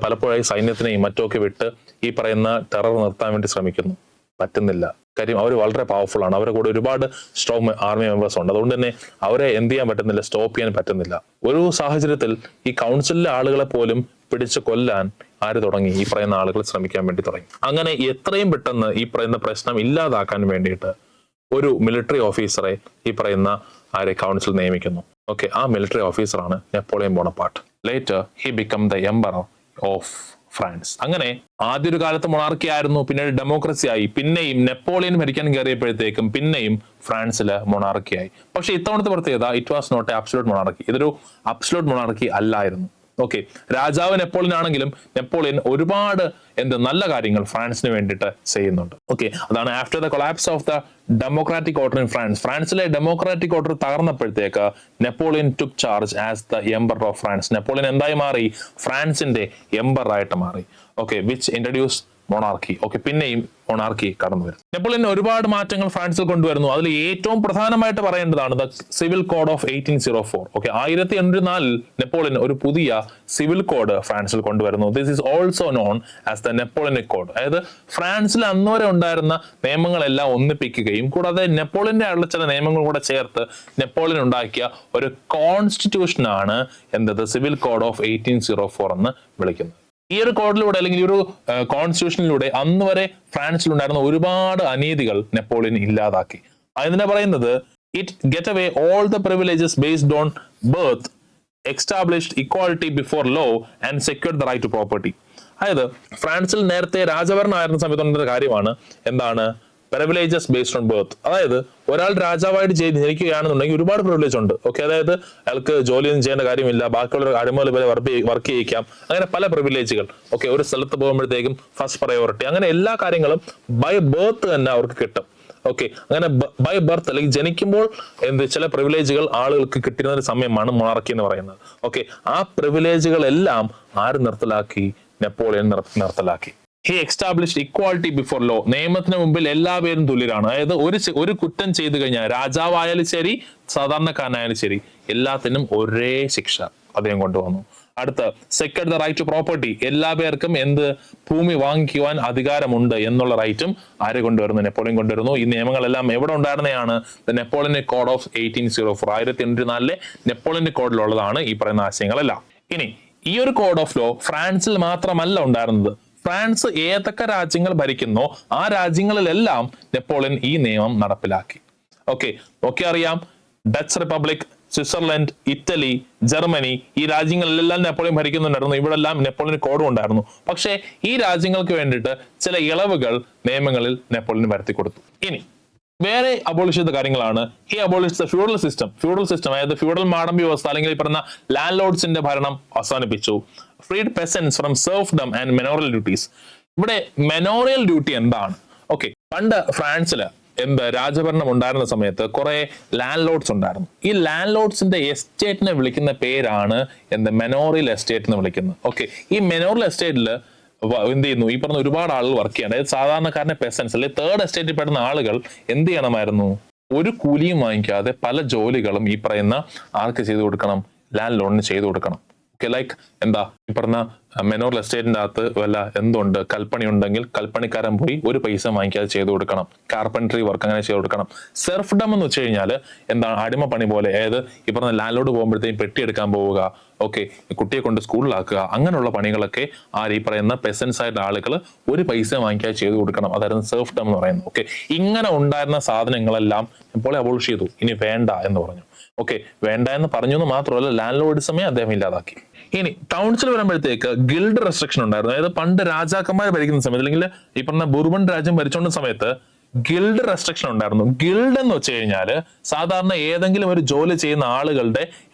[SPEAKER 1] പലപ്പോഴായി സൈന്യത്തിനെയും മറ്റൊക്കെ വിട്ട് ഈ പറയുന്ന ടെറർ നിർത്താൻ വേണ്ടി ശ്രമിക്കുന്നു. പറ്റുന്നില്ല. കാര്യം അവർ വളരെ പവർഫുൾ ആണ്, അവരുടെ കൂടെ ഒരുപാട് സ്ട്രോങ് ആർമി മെമ്പേഴ്സ് ഉണ്ട്. അതുകൊണ്ട് തന്നെ അവരെ എന്ത് ചെയ്യാൻ പറ്റുന്നില്ല, സ്റ്റോപ്പ് ചെയ്യാൻ പറ്റുന്നില്ല. ഒരു സാഹചര്യത്തിൽ ഈ കൗൺസിലിലെ ആളുകളെ പോലും പിടിച്ചു കൊല്ലാൻ ആര് തുടങ്ങി? ഈ പറയുന്ന ആളുകൾ ശ്രമിക്കാൻ വേണ്ടി തുടങ്ങി. അങ്ങനെ എത്രയും പെട്ടെന്ന് ഈ പറയുന്ന പ്രശ്നം ഇല്ലാതാക്കാൻ വേണ്ടിയിട്ട് ഒരു മിലിറ്ററി ഓഫീസറെ ഈ പറയുന്ന കൗൺസിൽ നിയമിക്കുന്നു. ഓക്കെ, ആ മിലിറ്ററി ഓഫീസറാണ് Napoleon Bonaparte. Later he become the emperor of France. അങ്ങനെ ആദ്യ ഒരു കാലത്ത് മൊണാർക്കി ആയിരുന്നു, പിന്നീട് ഡെമോക്രസി ആയി, പിന്നെയും നെപ്പോളിയൻ ഭരിക്കാൻ കയറിയപ്പോഴത്തേക്കും പിന്നെയും ഫ്രാൻസില് മൊണാർക്കി ആയി. പക്ഷെ ഇത്തവണത്തെ പ്രത്യേകത, it was not a absolute monarchy. ഇതൊരു അബ്സല്യൂട്ട് മൊണാർക്കി അല്ലായിരുന്നു. ഓക്കെ, രാജാവ് നെപ്പോളിയൻ ആണെങ്കിലും നെപ്പോളിയൻ ഒരുപാട് നല്ല കാര്യങ്ങൾ ഫ്രാൻസിന് വേണ്ടിയിട്ട് ചെയ്യുന്നുണ്ട്. ഓക്കെ, അതാണ് after the collapse of the democratic order in France. ഫ്രാൻസിലെ ഡെമോക്രാറ്റിക് ഓർഡർ തകർന്നപ്പോഴത്തേക്ക് Napoleon took charge as the emperor of France. Napoleon എന്തായി മാറി? ഫ്രാൻസിന്റെ എംപറർ ആയിട്ട് മാറി. Okay, which introduce monarchy. Okay, പിന്നെയും മൊണാർക്കി കടന്നു വരും. നെപ്പോളിയൻ ഒരുപാട് മാറ്റങ്ങൾ ഫ്രാൻസിൽ കൊണ്ടുവരുന്നു. അതിൽ ഏറ്റവും പ്രധാനമായിട്ട് പറയേണ്ടതാണ് the civil code of 1804. Okay, 1804 Napoleon ഒരു പുതിയ സിവിൽ കോഡ് ഫ്രാൻസിൽ കൊണ്ടുവരുന്നു. This is also known as the Napoleonic code. അതായത് ഫ്രാൻസിൽ അന്നുവരെ ഉണ്ടായിരുന്ന നിയമങ്ങളെല്ലാം ഒന്നിപ്പിക്കുകയും കൂടാതെ നെപ്പോളിയന്റെ ആയിട്ടുള്ള ചില നിയമങ്ങൾ കൂടെ ചേർത്ത് നെപ്പോളിയൻ ഉണ്ടാക്കിയ ഒരു കോൺസ്റ്റിറ്റ്യൂഷനാണ് സിവിൽ കോഡ് ഓഫ് 1804 എന്ന് വിളിക്കുന്നത്. ഈ ഒരു കോഡിലൂടെ അല്ലെങ്കിൽ ഈ ഒരു കോൺസ്റ്റിറ്റ്യൂഷനിലൂടെ അന്ന് വരെ ഫ്രാൻസിലുണ്ടായിരുന്ന ഒരുപാട് അനീതികൾ നെപ്പോളിയൻ ഇല്ലാതാക്കി. അതിനെ പറയുന്നത് it get away all the privileges based on birth, established equality before law and secured the right to property. അതായത് ഫ്രാൻസിൽ നേരത്തെ രാജഭരണമായിരുന്ന സമയത്തുള്ള കാര്യമാണ് പ്രിവിലേജസ് ബേസ്ഡ് ഓൺ ബർത്ത്. അതായത് ഒരാൾ രാജാവായിട്ട് ജനിക്കുകയാണെന്നുണ്ടെങ്കിൽ ഒരുപാട് പ്രിവിലേജ് ഉണ്ട്. ഓക്കെ, അതായത് അയാൾക്ക് ജോലിയൊന്നും ചെയ്യേണ്ട കാര്യമില്ല, ബാക്കിയുള്ള അടിമകൾ വരെ വർക്ക് ചെയ്യിക്കാം, അങ്ങനെ പല പ്രിവിലേജുകൾ. ഓക്കെ, ഒരു സ്ഥലത്ത് പോകുമ്പോഴത്തേക്കും ഫസ്റ്റ് പ്രയോറിറ്റി, അങ്ങനെ എല്ലാ കാര്യങ്ങളും ബൈ ബർത്ത് തന്നെ അവർക്ക് കിട്ടും. ഓക്കെ, അങ്ങനെ ബൈ ബർത്ത് അല്ലെങ്കിൽ ജനിക്കുമ്പോൾ ചില പ്രിവിലേജുകൾ ആളുകൾക്ക് കിട്ടുന്ന ഒരു സമയമാണ് മൊണാർക്കി എന്ന് പറയുന്നത്. ഓക്കെ, ആ പ്രിവിലേജുകൾ എല്ലാം ആര് നിർത്തലാക്കി? നെപ്പോളിയൻ നിർത്തലാക്കി. He established equality before law. നിയമത്തിന് മുമ്പിൽ എല്ലാവരും തുല്യരാണ്. അതായത് ഒരു കുറ്റം ചെയ്തു കഴിഞ്ഞാൽ രാജാവായാലും ശരി സാധാരണക്കാരനായാലും ശരി എല്ലാത്തിനും ഒരേ ശിക്ഷ അദ്ദേഹം കൊണ്ടുവന്നു. അടുത്ത secured the right to property. എല്ലാ പേർക്കും ഭൂമി വാങ്ങിക്കുവാൻ അധികാരമുണ്ട് എന്നുള്ള റൈറ്റും ആര് കൊണ്ടുവരുന്നു? നെപ്പോളിയൻ കൊണ്ടുവരുന്നു. ഈ നിയമങ്ങളെല്ലാം എവിടെ ഉണ്ടായിരുന്നതാണ്? നെപ്പോളിയനിക് കോഡ് ഓഫ് 1804. 1804 നെപ്പോളിയനിക് കോഡിലുള്ളതാണ് ഈ പറയുന്ന ആശയങ്ങളെല്ലാം. ഇനി ഈ ഒരു കോഡ് ഓഫ് ലോ ഫ്രാൻസിൽ മാത്രമല്ല ഉണ്ടായിരുന്നത്. ഫ്രാൻസ് ഏതൊക്കെ രാജ്യങ്ങൾ ഭരിക്കുന്നോ ആ രാജ്യങ്ങളിലെല്ലാം നെപ്പോളിയൻ ഈ നിയമം നടപ്പിലാക്കി. ഓക്കെ അറിയാം, Dutch republic, Switzerland, Italy, Germany, ഈ രാജ്യങ്ങളിലെല്ലാം നെപ്പോളിയൻ ഭരിക്കുന്നുണ്ടായിരുന്നു. ഇവിടെ എല്ലാം നെപ്പോളിയൻ കോഡും ഉണ്ടായിരുന്നു. പക്ഷേ ഈ രാജ്യങ്ങൾക്ക് വേണ്ടിയിട്ട് ചില ഇളവുകൾ നിയമങ്ങളിൽ നെപ്പോളിയൻ വരുത്തി കൊടുത്തു. ഇനി വേറെ അബോളിഷ് ചെയ്ത കാര്യങ്ങളാണ് he abolish the feudal system. അതായത് ഫ്യൂഡൽ മാടമ്പി വ്യവസ്ഥ അല്ലെങ്കിൽ ഈ പറഞ്ഞ ലാൻഡ് ലോർഡ്സിന്റെ ഭരണം അവസാനിപ്പിച്ചു. Freed peasants from serfdom and manorial duties. ഇവിടെ മെനോറിയൽ ഡ്യൂട്ടി എന്താണ്? ഓക്കെ, പണ്ട് ഫ്രാൻസില് രാജഭരണം ഉണ്ടായിരുന്ന സമയത്ത് കുറെ ലാൻഡ് ലോർഡ്സ് ഉണ്ടായിരുന്നു. ഈ ലാൻഡ് ലോർഡ്സിന്റെ എസ്റ്റേറ്റിനെ വിളിക്കുന്ന പേരാണ് മെനോറിയൽ എസ്റ്റേറ്റ് എന്ന് വിളിക്കുന്നത്. ഓക്കെ, ഈ മെനോറിയൽ എസ്റ്റേറ്റില് ചെയ്യുന്നു? ഈ പറഞ്ഞ ഒരുപാട് ആളുകൾ വർക്ക് ചെയ്യാൻ, അതായത് സാധാരണക്കാരനെ പെസൻസ് അല്ലെങ്കിൽ തേർഡ് എസ്റ്റേറ്റിൽ പെടുന്ന ആളുകൾ എന്ത് ചെയ്യണമായിരുന്നു? ഒരു കൂലിയും വാങ്ങിക്കാതെ പല ജോലികളും ഈ പറയുന്ന ആർക്ക് ചെയ്തു കൊടുക്കണം? ലാൻഡ് ലോഡിന് ചെയ്തു കൊടുക്കണം. ഓക്കെ, ലൈക്ക് ഈ പറഞ്ഞ മെനോറിയൽ എസ്റ്റേറ്റിന്റെ അകത്ത് എന്തുണ്ട്? കൽപ്പണി ഉണ്ടെങ്കിൽ കൽപ്പണിക്കാരൻ പോയി ഒരു പൈസ വാങ്ങിക്കാതെ ചെയ്തു കൊടുക്കണം. കാർപ്പൻട്രി വർക്ക് അങ്ങനെ ചെയ്തു കൊടുക്കണം. സെർഫ്ഡം എന്ന് വെച്ച് കഴിഞ്ഞാൽ അടിമ പണി പോലെ. അതായത് ഈ പറഞ്ഞ ലാൻഡ് ലോഡ് പോകുമ്പോഴത്തേക്കും പെട്ടി എടുക്കാൻ പോവുക, ഓക്കെ, കുട്ടിയെ കൊണ്ട് സ്കൂളിലാക്കുക, അങ്ങനെയുള്ള പണികളൊക്കെ ഈ പറയുന്ന പെസൻസ് ആയിട്ട് ആളുകൾ ഒരു പൈസ വാങ്ങിക്കാതെ ചെയ്തു കൊടുക്കണം. അതായിരുന്നു സെർഫ്ഡം എന്ന് പറയുന്നത്. ഓക്കെ, ഇങ്ങനെ ഉണ്ടായിരുന്ന സാധനങ്ങളെല്ലാം ഇപ്പോൾ അബോളിഷ് ചെയ്തു. ഇനി വേണ്ട എന്ന് പറഞ്ഞു. ഓക്കെ, വേണ്ട എന്ന് പറഞ്ഞു എന്ന് മാത്രമല്ല ലാൻഡ് ലോഡിസമേ അദ്ദേഹം ഇല്ലാതാക്കി. ഇനി ടൗൺസിൽ വരുമ്പോഴത്തേക്ക് ഗിൽഡ് റെസ്ട്രിക്ഷൻ ഉണ്ടായിരുന്നു. അതായത് പണ്ട് രാജാക്കന്മാർ ഭരിക്കുന്ന സമയത്ത് അല്ലെങ്കിൽ ഈ പറഞ്ഞ ബുർബൺ രാജ്യം ഭരിച്ചുകൊണ്ട സമയത്ത് ഗിൽഡ് റെസ്ട്രിക്ഷൻ ഉണ്ടായിരുന്നു. ഗിൽഡ് എന്ന് വെച്ച് കഴിഞ്ഞാൽ സാധാരണ ഏതെങ്കിലും ഒരു ജോലി ചെയ്യുന്ന ആളുകളുടെ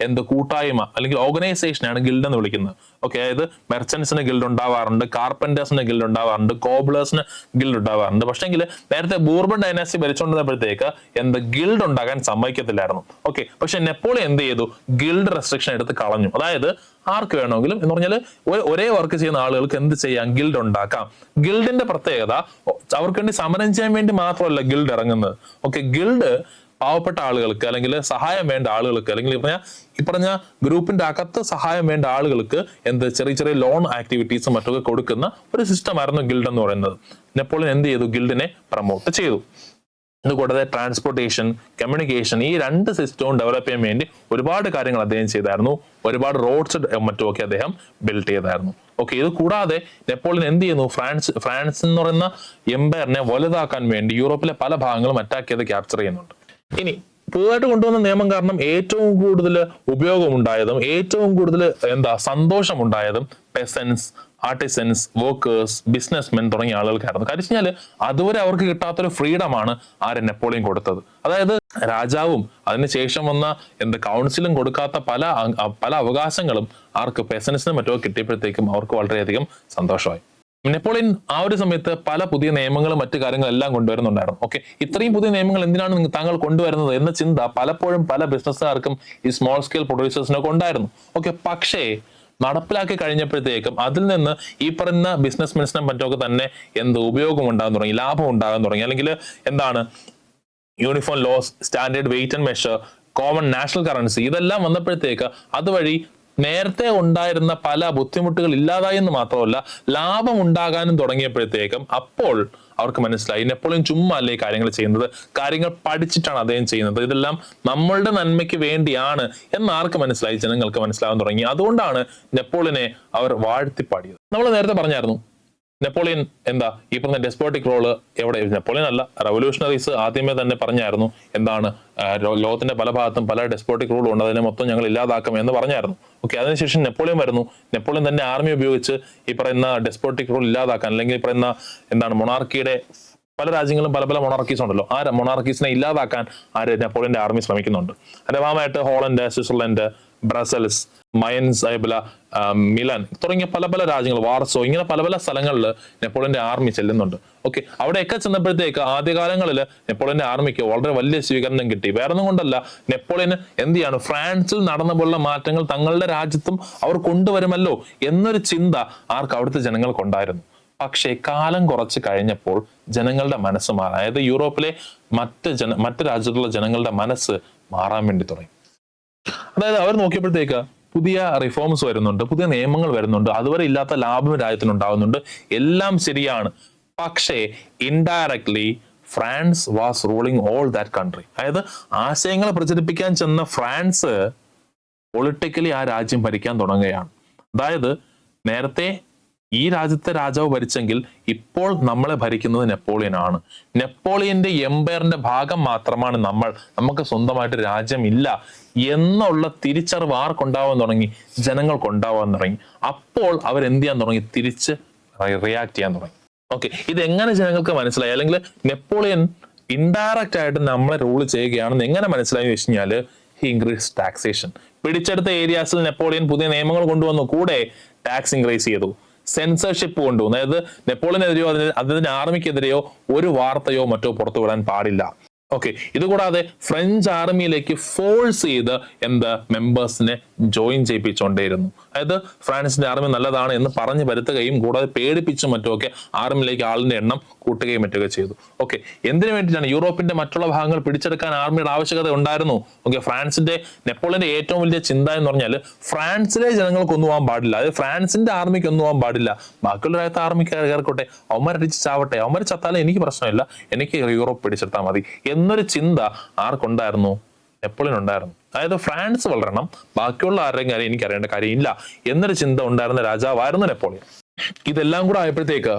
[SPEAKER 1] കൂട്ടായ്മ അല്ലെങ്കിൽ ഓർഗനൈസേഷനാണ് ഗിൽഡ് എന്ന് വിളിക്കുന്നത്. ഓക്കെ, അതായത് മെർച്ചൻസിന് ഗിൽഡ് ഉണ്ടാവാറുണ്ട്, കാർപ്പന്റേഴ്സിന് ഗിൽഡ് ഉണ്ടാവാറുണ്ട്, കോബ്ലേഴ്സിന് ഗിൽഡ് ഉണ്ടാവാറുണ്ട്. പക്ഷെങ്കിൽ നേരത്തെ ബൂർബൺ ഡൈനാസ്റ്റി ഭരിച്ചുകൊണ്ടിരുന്നപ്പോഴത്തേക്ക് ഗിൽഡ് ഉണ്ടാകാൻ സമ്മതിക്കത്തില്ലായിരുന്നു. ഓക്കെ, പക്ഷെ നെപ്പോളിയൻ എന്ത് ചെയ്തു? ഗിൽഡ് റെസ്ട്രിക്ഷൻ എടുത്ത് കളഞ്ഞു. അതായത് ആർക്ക് വേണമെങ്കിലും എന്ന് പറഞ്ഞാൽ ഒരേ വർക്ക് ചെയ്യുന്ന ആളുകൾക്ക് എന്ത് ചെയ്യാം? ഗിൽഡ് ഉണ്ടാക്കാം. ഗിൽഡിന്റെ പ്രത്യേകത അവർക്ക് വേണ്ടി സമരം ചെയ്യാൻ വേണ്ടി മാത്രമല്ല ഗിൽഡ് ഇറങ്ങുന്നത്. ഓക്കെ, ഗിൽഡ് പാവപ്പെട്ട ആളുകൾക്ക് അല്ലെങ്കിൽ സഹായം വേണ്ട ആളുകൾക്ക് അല്ലെങ്കിൽ ഈ പറഞ്ഞ ഗ്രൂപ്പിന്റെ അകത്ത് സഹായം വേണ്ട ആളുകൾക്ക് ചെറിയ ചെറിയ ലോൺ ആക്ടിവിറ്റീസും മറ്റൊക്കെ കൊടുക്കുന്ന ഒരു സിസ്റ്റമായിരുന്നു ഗിൽഡ് എന്ന് പറയുന്നത്. നെപ്പോളിയൻ എന്ത് ചെയ്തു? ഗിൽഡിനെ പ്രൊമോട്ട് ചെയ്തു. അതുകൂടാതെ ട്രാൻസ്പോർട്ടേഷൻ, കമ്മ്യൂണിക്കേഷൻ, ഈ രണ്ട് സിസ്റ്റവും ഡെവലപ്പ് ചെയ്യാൻ വേണ്ടി ഒരുപാട് കാര്യങ്ങൾ അദ്ദേഹം ചെയ്തായിരുന്നു. ഒരുപാട് റോഡ്സ് മറ്റുമൊക്കെ അദ്ദേഹം ബിൽഡ് ചെയ്തായിരുന്നു. ഓക്കെ, ഇത് കൂടാതെ നെപ്പോളിയൻ എന്ത് ചെയ്യുന്നു, ഫ്രാൻസ് എന്ന് പറയുന്ന എംപയറിനെ വലുതാക്കാൻ വേണ്ടി യൂറോപ്പിലെ പല ഭാഗങ്ങളും അറ്റാക്ക് ചെയ്ത് ക്യാപ്ചർ ചെയ്യുന്നുണ്ട്. ഇനി പുതുതായിട്ട് കൊണ്ടുവന്ന നിയമം കാരണം ഏറ്റവും കൂടുതൽ ഉപയോഗമുണ്ടായതും ഏറ്റവും കൂടുതൽ സന്തോഷമുണ്ടായതും പെസൻസ്, ആർട്ടിസൻസ്, വർക്കേഴ്സ്, ബിസിനസ്മെൻ തുടങ്ങിയ ആളുകൾക്കായിരുന്നു. കാര്യം വെച്ചാൽ അതുവരെ അവർക്ക് കിട്ടാത്തൊരു ഫ്രീഡമാണ് നെപ്പോളിയൻ കൊടുത്തത്. അതായത് രാജാവും അതിനുശേഷം വന്ന കൗൺസിലും കൊടുക്കാത്ത പല അവകാശങ്ങളും ആർക്ക്, പെസൻസിനും മറ്റോ കിട്ടിയപ്പോഴത്തേക്കും അവർക്ക് വളരെയധികം സന്തോഷമായി. നെപ്പോളിയൻ ആ ഒരു സമയത്ത് പല പുതിയ നിയമങ്ങളും മറ്റു കാര്യങ്ങളെല്ലാം കൊണ്ടുവരുന്നുണ്ടായിരുന്നു. ഓക്കെ, ഇത്രയും പുതിയ നിയമങ്ങൾ എന്തിനാണ് താങ്കൾ കൊണ്ടുവരുന്നത് എന്ന ചിന്ത പലപ്പോഴും പല ബിസിനസ്സുകാർക്കും ഈ സ്മോൾ സ്കെയിൽ പ്രൊഡ്യൂസേഴ്സിനൊക്കെ ഉണ്ടായിരുന്നു. ഓക്കെ, പക്ഷേ നടപ്പിലാക്കി കഴിഞ്ഞപ്പോഴത്തേക്കും അതിൽ നിന്ന് ഈ പറയുന്ന ബിസിനസ്മെൻസിനും മറ്റൊക്കെ തന്നെ ഉപയോഗം ഉണ്ടാകാൻ തുടങ്ങി, ലാഭം ഉണ്ടാകാൻ തുടങ്ങി. അല്ലെങ്കിൽ uniform laws, standard weight and measure, common national currency, ഇതെല്ലാം വന്നപ്പോഴത്തേക്ക് അതുവഴി നേരത്തെ ഉണ്ടായിരുന്ന പല ബുദ്ധിമുട്ടുകൾ ഇല്ലാതായി എന്ന് മാത്രമല്ല ലാഭം ഉണ്ടാകാനും തുടങ്ങിയപ്പോഴത്തേക്കും അപ്പോൾ അവർക്ക് മനസ്സിലായി നെപ്പോളിയൻ ചുമ്മാ അല്ലേ കാര്യങ്ങൾ ചെയ്യുന്നത്, കാര്യങ്ങൾ പഠിച്ചിട്ടാണ് അദ്ദേഹം ചെയ്യുന്നത്, ഇതെല്ലാം നമ്മളുടെ നന്മയ്ക്ക് വേണ്ടിയാണ് എന്ന് ആർക്ക് മനസ്സിലായി, ജനങ്ങൾക്ക് മനസ്സിലാകാൻ തുടങ്ങി. അതുകൊണ്ടാണ് നെപ്പോളിയനെ അവർ വാഴ്ത്തിപ്പാടിയത്. നമ്മൾ നേരത്തെ പറഞ്ഞായിരുന്നു നെപ്പോളിയൻ ഈ പറഞ്ഞ ഡെസ്പോട്ടിക് റോള് എവിടെ, നെപ്പോളിയൻ അല്ല, റവല്യൂഷണറീസ് ആദ്യമേ തന്നെ പറഞ്ഞായിരുന്നു ലോകത്തിന്റെ പല ഭാഗത്തും പല ഡെസ്പോട്ടിക് റൂൾ ഉണ്ട്, അതിനെ മൊത്തം ഞങ്ങൾ ഇല്ലാതാക്കും എന്ന് പറഞ്ഞായിരുന്നു. ഓക്കെ, അതിനുശേഷം നെപ്പോളിയൻ വരുന്നു. നെപ്പോളിയൻ തന്നെ ആർമി ഉപയോഗിച്ച് ഈ പറയുന്ന ഡെസ്പോട്ടിക് റൂൾ ഇല്ലാതാക്കാൻ, അല്ലെങ്കിൽ ഈ പറയുന്ന മൊണാർക്കിയുടെ പല രാജ്യങ്ങളും പല മൊണാർക്കീസ് ഉണ്ടല്ലോ, ആ മൊണാർക്കീസിനെ ഇല്ലാതാക്കാൻ നെപ്പോളിയന്റെ ആർമി ശ്രമിക്കുന്നുണ്ട്. അതിന്റെ ഭാഗമായിട്ട് ഹോളണ്ട്, സ്വിറ്റ്സർലൻഡ്, ബ്രസൽസ്, മയൻസ്, അതേപോലെ മിലാൻ തുടങ്ങിയ പല രാജ്യങ്ങൾ, വാർസോ, ഇങ്ങനെ പല സ്ഥലങ്ങളിൽ നെപ്പോളിയന്റെ ആർമി ചെല്ലുന്നുണ്ട്. ഓക്കെ, അവിടെയൊക്കെ ചെന്നപ്പോഴത്തേക്ക് ആദ്യകാലങ്ങളിൽ നെപ്പോളിയന്റെ ആർമിക്ക് വളരെ വലിയ സ്വീകരണം കിട്ടി. വേറെ ഒന്നും കൊണ്ടല്ല, നെപ്പോളിയന് ഫ്രാൻസിൽ നടന്ന പോലുള്ള മാറ്റങ്ങൾ തങ്ങളുടെ രാജ്യത്തും അവർ കൊണ്ടുവരുമല്ലോ എന്നൊരു ചിന്ത അവിടുത്തെ ജനങ്ങൾക്കുണ്ടായിരുന്നു. പക്ഷേ കാലം കുറച്ച് കഴിഞ്ഞപ്പോൾ ജനങ്ങളുടെ മനസ്സ് മാറാൻ, അതായത് യൂറോപ്പിലെ മറ്റ് രാജ്യത്തുള്ള ജനങ്ങളുടെ മനസ്സ് മാറാൻ വേണ്ടി തുടങ്ങി. അതായത് അവർ നോക്കിയപ്പോഴത്തേക്ക് പുതിയ റിഫോംസ് വരുന്നുണ്ട്, പുതിയ നിയമങ്ങൾ വരുന്നുണ്ട്, അതുവരെ ഇല്ലാത്ത ലാഭം രാജ്യത്തിനുണ്ടാകുന്നുണ്ട്, എല്ലാം ശരിയാണ്. പക്ഷേ indirectly France was ruling all that country. അതായത് ആശയങ്ങൾ പ്രചരിപ്പിക്കാൻ ചെന്ന ഫ്രാൻസ് പൊളിറ്റിക്കലി ആ രാജ്യം ഭരിക്കാൻ തുടങ്ങുകയാണ്. അതായത് നേരത്തെ ഈ രാജ്യത്തെ രാജാവ് ഭരിച്ചെങ്കിൽ ഇപ്പോൾ നമ്മളെ ഭരിക്കുന്നത് നെപ്പോളിയൻ ആണ്. നെപ്പോളിയന്റെ എംപയറിന്റെ ഭാഗം മാത്രമാണ് നമുക്ക് സ്വന്തമായിട്ട് രാജ്യമില്ല എന്നുള്ള തിരിച്ചറിവ് ആർക്കുണ്ടാവാൻ തുടങ്ങി, ജനങ്ങൾക്കുണ്ടാവാൻ തുടങ്ങി. അപ്പോൾ അവരെന്ത് ചെയ്യാൻ തുടങ്ങി, തിരിച്ച് റിയാക്ട് ചെയ്യാൻ തുടങ്ങി. ഓക്കെ, ഇതെങ്ങനെ ജനങ്ങൾക്ക് മനസ്സിലായി, അല്ലെങ്കിൽ നെപ്പോളിയൻ ഇൻഡയറക്റ്റ് ആയിട്ട് നമ്മളെ റൂൾ ചെയ്യുകയാണെന്ന് എങ്ങനെ മനസ്സിലായി വെച്ച് കഴിഞ്ഞാല് ഹി ഇൻക്രീസ് ടാക്സേഷൻ. പിടിച്ചെടുത്ത ഏരിയാസിൽ നെപ്പോളിയൻ പുതിയ നിയമങ്ങൾ കൊണ്ടുവന്നു, കൂടെ ടാക്സ് ഇൻക്രീസ് ചെയ്തു, സെൻസർഷിപ്പ് കൊണ്ടുവന്നു. അതായത് നെപ്പോളിയനെതിരെയോ അതിന്റെ ആർമിക്കെതിരെയോ ഒരു വാർത്തയോ മറ്റോ പുറത്തു വിടാൻ പാടില്ല. ഓക്കെ, ഇതുകൂടാതെ ഫ്രഞ്ച് ആർമിയിലേക്ക് ഫോഴ്സ് ചെയ്ത് മെമ്പേഴ്സിനെ ജോയിൻ ചെയ്യിപ്പിച്ചുകൊണ്ടേയിരുന്നു. അതായത് ഫ്രാൻസിന്റെ ആർമി നല്ലതാണ് എന്ന് പറഞ്ഞു വരുത്തുകയും കൂടാതെ പേടിപ്പിച്ചും മറ്റുമൊക്കെ ആർമിയിലേക്ക് ആളിന്റെ എണ്ണം കൂട്ടുകയും മറ്റൊക്കെ ചെയ്തു. ഓക്കെ, എന്തിനു വേണ്ടിയിട്ടാണ്? യൂറോപ്പിന്റെ മറ്റുള്ള ഭാഗങ്ങൾ പിടിച്ചെടുക്കാൻ ആർമിയുടെ ആവശ്യകത ഉണ്ടായിരുന്നു. ഓക്കെ, നെപ്പോളിയന്റെ ഏറ്റവും വലിയ ചിന്ത എന്ന് പറഞ്ഞാൽ ഫ്രാൻസിലെ ജനങ്ങൾക്ക് ഒന്നും പോകാൻ പാടില്ല, അതായത് ഫ്രാൻസിന്റെ ആർമിക്ക് ഒന്നും പോകാൻ പാടില്ല, ബാക്കിയുള്ള രാജ്യത്തെ ആർമിക്ക് കയറിക്കോട്ടെ, അവന്മാരടിച്ച് ചാവട്ടെ, അവന്മാർ ചത്താലും എനിക്ക് പ്രശ്നമില്ല, എനിക്ക് യൂറോപ്പ് പിടിച്ചെടുത്താൽ മതി എന്നൊരു ചിന്ത ആർക്കുണ്ടായിരുന്നു? നെപ്പോളിയൻ ഉണ്ടായിരുന്നു. അതായത് ഫ്രാൻസ് വളരണം, ബാക്കിയുള്ള ആരുടെയും കാര്യം എനിക്ക് അറിയേണ്ട കാര്യമില്ല എന്നൊരു ചിന്ത ഉണ്ടായിരുന്ന രാജാവായിരുന്നു നെപ്പോളിയൻ. ഇതെല്ലാം കൂടെ ആയപ്പോഴത്തേക്ക്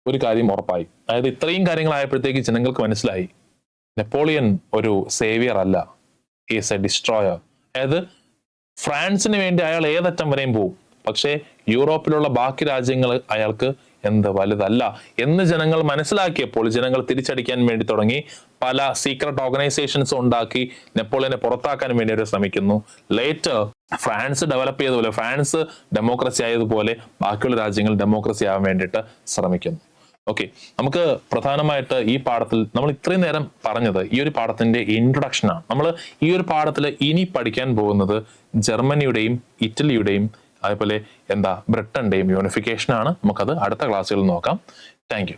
[SPEAKER 1] ഒരു കാര്യം ഉറപ്പായി. അതായത് ഇത്രയും കാര്യങ്ങൾ ആയപ്പോഴത്തേക്ക് ജനങ്ങൾക്ക് മനസ്സിലായി നെപ്പോളിയൻ ഒരു സേവിയർ അല്ല, ഈസ് എ ഡിസ്ട്രോയർ. അതായത് ഫ്രാൻസിന് വേണ്ടി അയാൾ ഏതറ്റം വരെയും പോവും, പക്ഷേ യൂറോപ്പിലുള്ള ബാക്കി രാജ്യങ്ങൾ അയാൾക്ക് വലുതല്ല എന്ന് ജനങ്ങൾ മനസ്സിലാക്കിയപ്പോൾ ജനങ്ങൾ തിരിച്ചടിക്കാൻ വേണ്ടി തുടങ്ങി. പല സീക്രട്ട് ഓർഗനൈസേഷൻസ് ഉണ്ടാക്കി നെപ്പോളിയനെ പുറത്താക്കാൻ വേണ്ടി അവർ ശ്രമിക്കുന്നു. ലേറ്റർ ഫ്രാൻസ് ഡെവലപ്പ് ചെയ്തതുപോലെ, ഫ്രാൻസ് ഡെമോക്രസി ആയതുപോലെ ബാക്കിയുള്ള രാജ്യങ്ങൾ ഡെമോക്രസി ആവാൻ വേണ്ടിയിട്ട് ശ്രമിക്കുന്നു. ഓക്കെ, നമുക്ക് പ്രധാനമായിട്ട് ഈ പാഠത്തിൽ നമ്മൾ ഇത്രയും നേരം പറഞ്ഞത് ഈ ഒരു പാഠത്തിന്റെ ഇൻട്രൊഡക്ഷൻ ആണ്. നമ്മൾ ഈ ഒരു പാഠത്തിൽ ഇനി പഠിക്കാൻ പോകുന്നത് ജർമ്മനിയുടെയും ഇറ്റലിയുടെയും അതേപോലെ ബ്രിട്ടന്റെയും യൂണിഫിക്കേഷൻ ആണ്. നമുക്കത് അടുത്ത ക്ലാസ്സുകളിൽ നോക്കാം. Thank you.